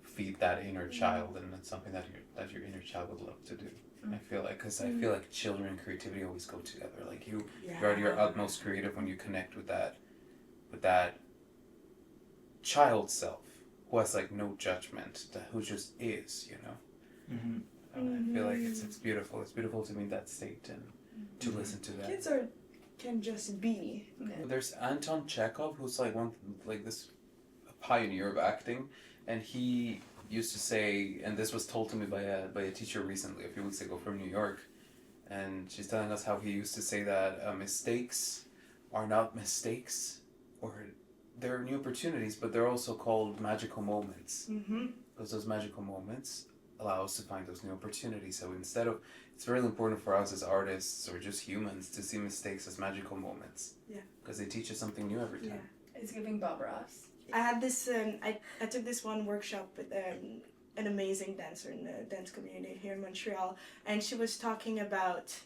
feed that inner child, and that's something that your inner child would love to do. I feel like, because I feel like children and creativity always go together. Like you're at your utmost creative when you connect with that child self who has like no judgment, who just is, you know. I feel like it's beautiful. It's beautiful to be in that state and to listen to that. Kids can just be. There's Anton Chekhov, who's like this pioneer of acting, and he used to say, and this was told to me by a teacher recently, a few weeks ago from New York, and she's telling us how he used to say that mistakes are not mistakes, or they're new opportunities, but they're also called magical moments. Mm-hmm. Because those magical moments allow us to find those new opportunities. So instead of, it's really important for us as artists or just humans to see mistakes as magical moments. Yeah. Because they teach us something new every time. Yeah. It's giving Bob Ross. I had this, I took this one workshop with an amazing dancer in the dance community here in Montreal, and she was talking about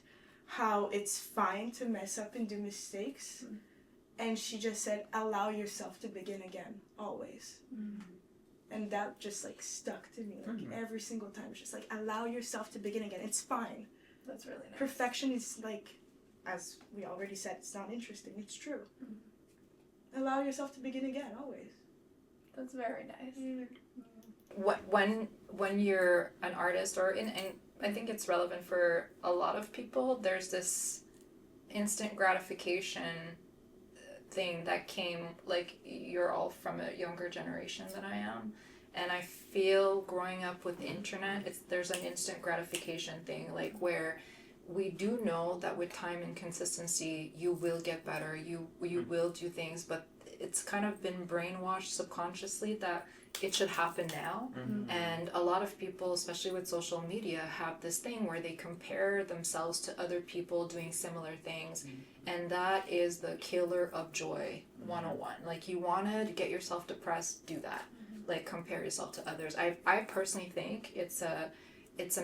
how it's fine to mess up and do mistakes, and she just said, allow yourself to begin again, always. And that just like stuck to me, like every single time. It's just like, allow yourself to begin again. It's fine. That's really nice. Perfection is like, as we already said, it's not interesting. It's true. Allow yourself to begin again, always. That's very nice. When you're an artist, and I think it's relevant for a lot of people, there's this instant gratification thing that came, like, you're all from a younger generation than I am, and I feel growing up with the internet, there's an instant gratification thing, like, where we do know that with time and consistency you will get better, you will do things, but it's kind of been brainwashed subconsciously that it should happen now. And a lot of people, especially with social media, have this thing where they compare themselves to other people doing similar things, and that is the killer of joy 101. Like, you want to get yourself depressed, do that. Like, compare yourself to others. I personally think it's a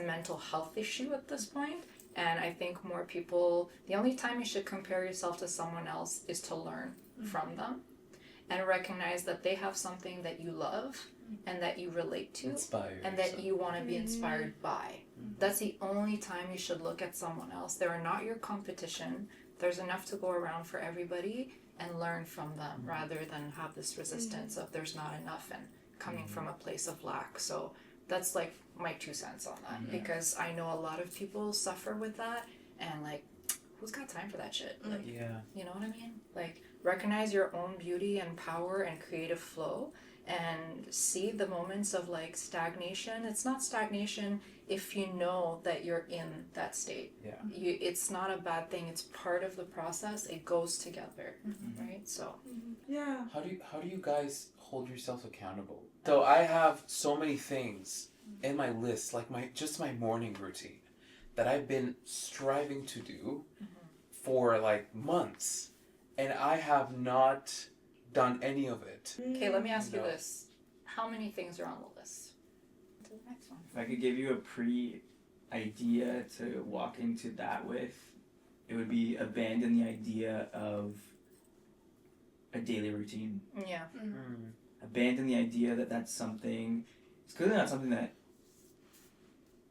mental health issue at this point, and I think more people, the only time you should compare yourself to someone else is to learn from them and recognize that they have something that you love and that you relate to, and that you want to be inspired by. That's the only time you should look at someone else. They are not your competition. There's enough to go around for everybody, and learn from them rather than have this resistance of there's not enough and coming from a place of lack. So that's like my 2 cents on that, because I know a lot of people suffer with that, and like, who's got time for that shit? Like, you know what I mean? Like, recognize your own beauty and power and creative flow, and see the moments of like stagnation. It's not stagnation if you know that you're in that state. It's not a bad thing. It's part of the process. It goes together, right? So Yeah. How do you guys hold yourself accountable? So I have so many things in my list, like my morning routine that I've been striving to do for like months, and I have not done any of it. okay, let me ask you this. How many things are on the list? To the next one. If I could give you a pre-idea to walk into that with, it would be abandon the idea of a daily routine. Yeah. Abandon the idea that that's something, it's clearly not something that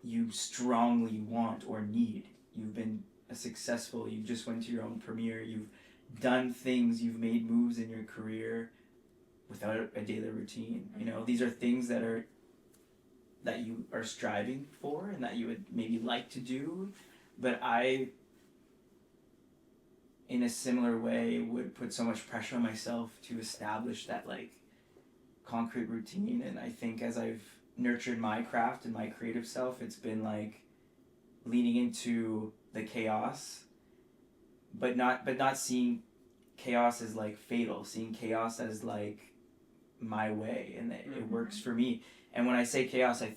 you strongly want or need. You've been successful, you just went to your own premiere, you've done things, you've made moves in your career without a daily routine. You know, these are things that you are striving for and that you would maybe like to do, but I, in a similar way, would put so much pressure on myself to establish that like concrete routine. And I think as I've nurtured my craft and my creative self, it's been like leaning into the chaos, but not seeing chaos as like fatal, seeing chaos as like my way, and that it works for me. And when I say chaos, I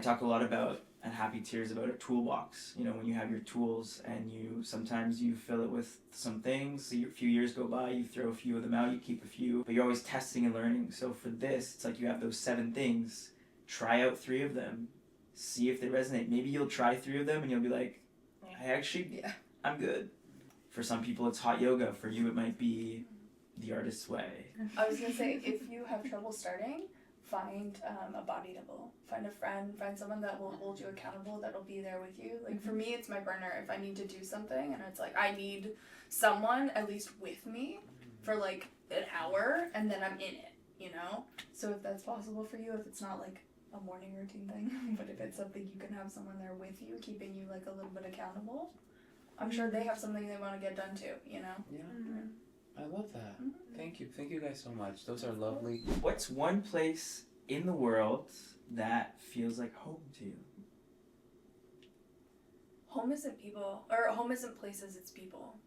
talk a lot about at Happy Tears about a toolbox. You know, when you have your tools and sometimes you fill it with some things, a few years go by, you throw a few of them out, you keep a few, but you're always testing and learning. So for this, it's like you have those 7 things, try out 3 of them, see if they resonate. Maybe you'll try 3 of them and you'll be like, I'm good. For some people it's hot yoga, for you it might be the artist's way. I was gonna say, if you have trouble starting, find a body double. Find a friend, find someone that will hold you accountable, that'll be there with you. Like, for me, it's my burner. If I need to do something and it's like, I need someone at least with me for like an hour, and then I'm in it, you know? So if that's possible for you, if it's not like a morning routine thing, but if it's something you can have someone there with you, keeping you like a little bit accountable, I'm sure they have something they want to get done too, you know? Yeah. I love that. Thank you guys so much. Those are lovely. What's one place in the world that feels like home to you? Home isn't people, or home isn't places, it's people.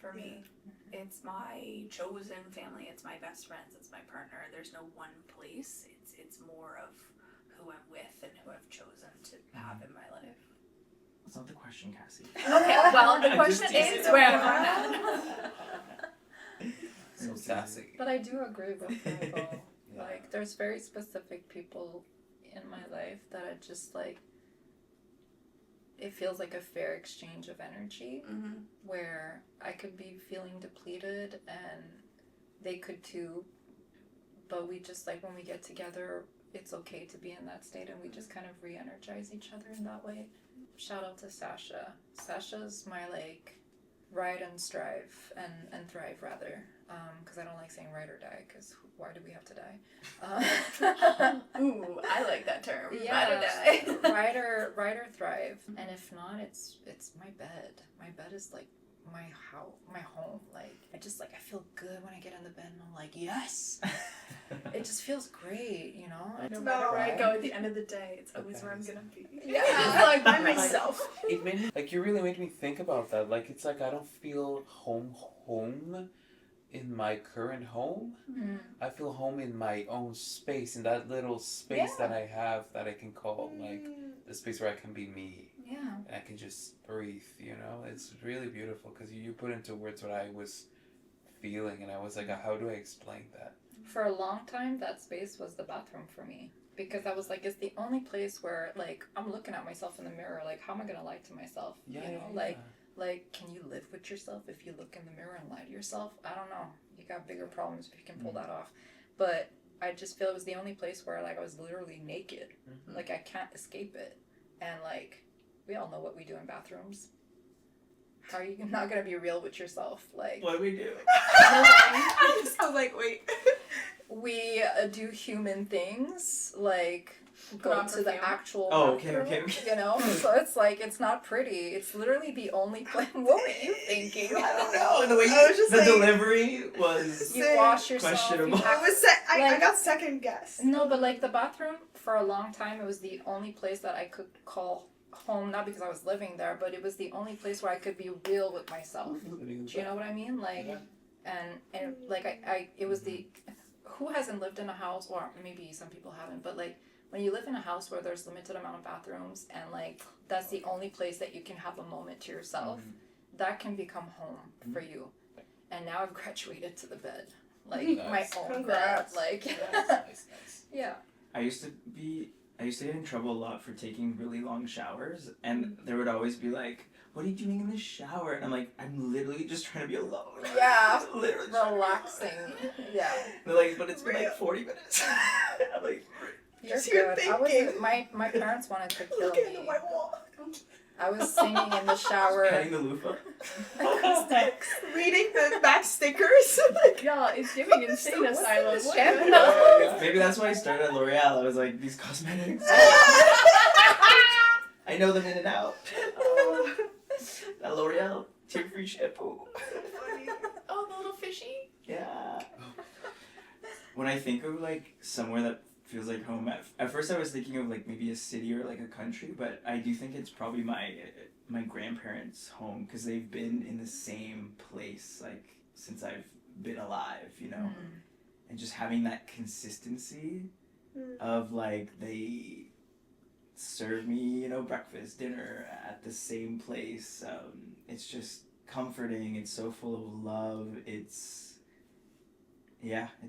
For me, it's my chosen family, it's my best friends, it's my partner. There's no one place. It's more of who I'm with and who I've chosen to have in my life. That's not the question, Cassy. Okay, well, the I'm question just is teasing. where I'm at. So sassy. But I do agree with Michael. Yeah. Like, there's very specific people in my life that are just like, it feels like a fair exchange of energy where I could be feeling depleted and they could too, but we just like when we get together, it's okay to be in that state and we just kind of re-energize each other in that way. Shout out to Sasha. Sasha's my like ride and strive and thrive rather, because I don't like saying ride or die, because why do we have to die? Ooh, I like that term. Yeah, ride or thrive. And if not, it's my bed. My bed is like my house, my home. Like I feel good when I get in the bed and I'm like, yes. It just feels great, you know. No matter where I go at the end of the day, it's always where I'm gonna be. Yeah, like by myself. It made me, like, you really made me think about that. Like, it's like I don't feel home in my current home. I feel home in my own space, in that little space that I have that I can call like the space where I can be me. Yeah. And I can just breathe, you know? It's really beautiful because you put into words what I was feeling, and I was like, how do I explain that? For a long time, that space was the bathroom for me. Because I was like, it's the only place where, like, I'm looking at myself in the mirror, like, how am I going to lie to myself? Yeah, you know, like, can you live with yourself if you look in the mirror and lie to yourself? I don't know. You got bigger problems if you can pull that off. But I just feel it was the only place where, like, I was literally naked. Like, I can't escape it. And, like, we all know what we do in bathrooms. How are you not going to be real with yourself? Like, What do we do? I was like, wait. we do human things, like go on to the perfume. actual Okay. you know? So it's like, it's not pretty. It's literally the only place. What were you thinking? I don't know. The way I was just the like- delivery was You wash yourself. questionable. You I was I got second guessed. No, but like the bathroom, for a long time, it was the only place that I could call home, not because I was living there, but it was the only place where I could be real with myself. Do you know what I mean? Like, and like I it was the, who hasn't lived in a house, or maybe some people haven't, but like when you live in a house where there's limited amount of bathrooms and like that's the only place that you can have a moment to yourself, that can become home for you. And now I've graduated to the bed, like my own Congrats. bed, like Nice. yeah. I used to get in trouble a lot for taking really long showers, and there would always be like, what are you doing in the shower? And I'm like, I'm literally just trying to be alone. Yeah. Just literally trying to be Relaxing. Yeah. They're like, but it's been like 40 minutes. I'm like, You're Just you're good. I was thinking. my parents wanted to kill Look at me. my wall. I was singing in the shower. petting the loofah. Reading the back stickers. Like, Yeah, it's giving insane what's in asylum. this What shampoo? the hell? Maybe that's why I started at L'Oreal. I was like, these cosmetics. I know them in and out. That L'Oreal tear-free shampoo. Oh, the little fishy. Yeah. When I think of like somewhere that feels like home, at first I was thinking of like maybe a city or like a country, but I do think it's probably my grandparents' home, because they've been in the same place like since I've been alive, you know, and just having that consistency of like they serve me, you know, breakfast, dinner at the same place. It's just comforting. It's so full of love. It's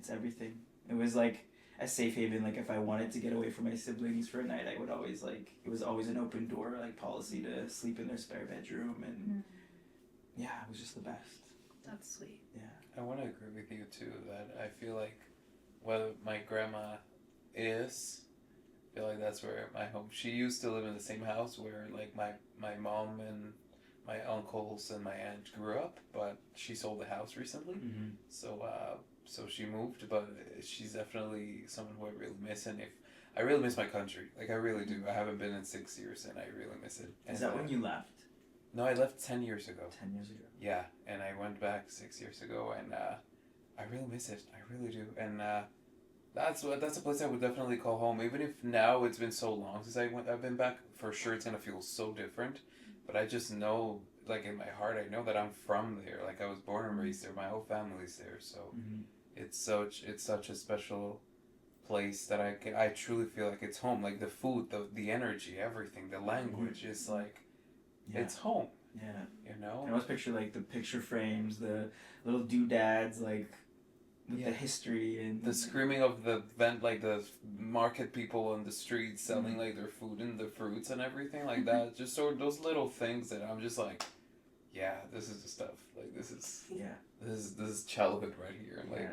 everything. It was like a safe haven. Like if I wanted to get away from my siblings for a night, I would always like, it was always an open door like policy to sleep in their spare bedroom, and yeah, it was just the best. That's sweet. Yeah. I want to agree with you too, that I feel like where my grandma is, I feel like that's where my home. She used to live in the same house where like my mom and my uncles and my aunt grew up, but she sold the house recently. So she moved, but she's definitely someone who I really miss, and I really miss my country. Like I really do. I haven't been in 6 years, and I really miss it. Is that when you left? No, I left 10 years ago. 10 years ago. Yeah, and I went back 6 years ago, and I really miss it. I really do. And that's a place I would definitely call home. Even if now it's been so long since I've been back, for sure it's gonna feel so different. But I just know, like in my heart, I know that I'm from there. Like I was born and raised there. My whole family's there. So it's such a special place that I truly feel like it's home. Like the food, the energy, everything, the language is like it's home. Yeah. You know? I always picture like the picture frames, the little doodads, like with the history and the screaming of the like the market people on the streets selling like their food and the fruits and everything like that. Just sort of those little things that I'm just like, yeah, this is the stuff. Like this is childhood right here. Like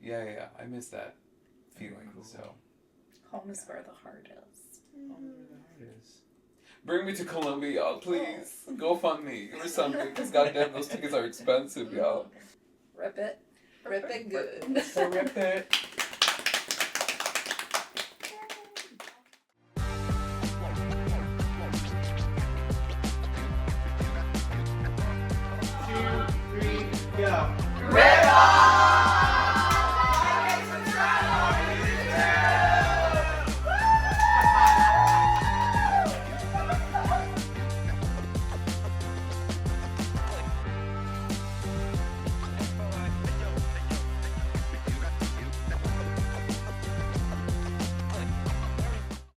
yeah. I miss that feeling. Cool. So Home is where the heart is. bring me to Colombia, please. Go fund me or something. Because goddamn, those tickets are expensive, y'all. Rip it. Rip it good. So rip it.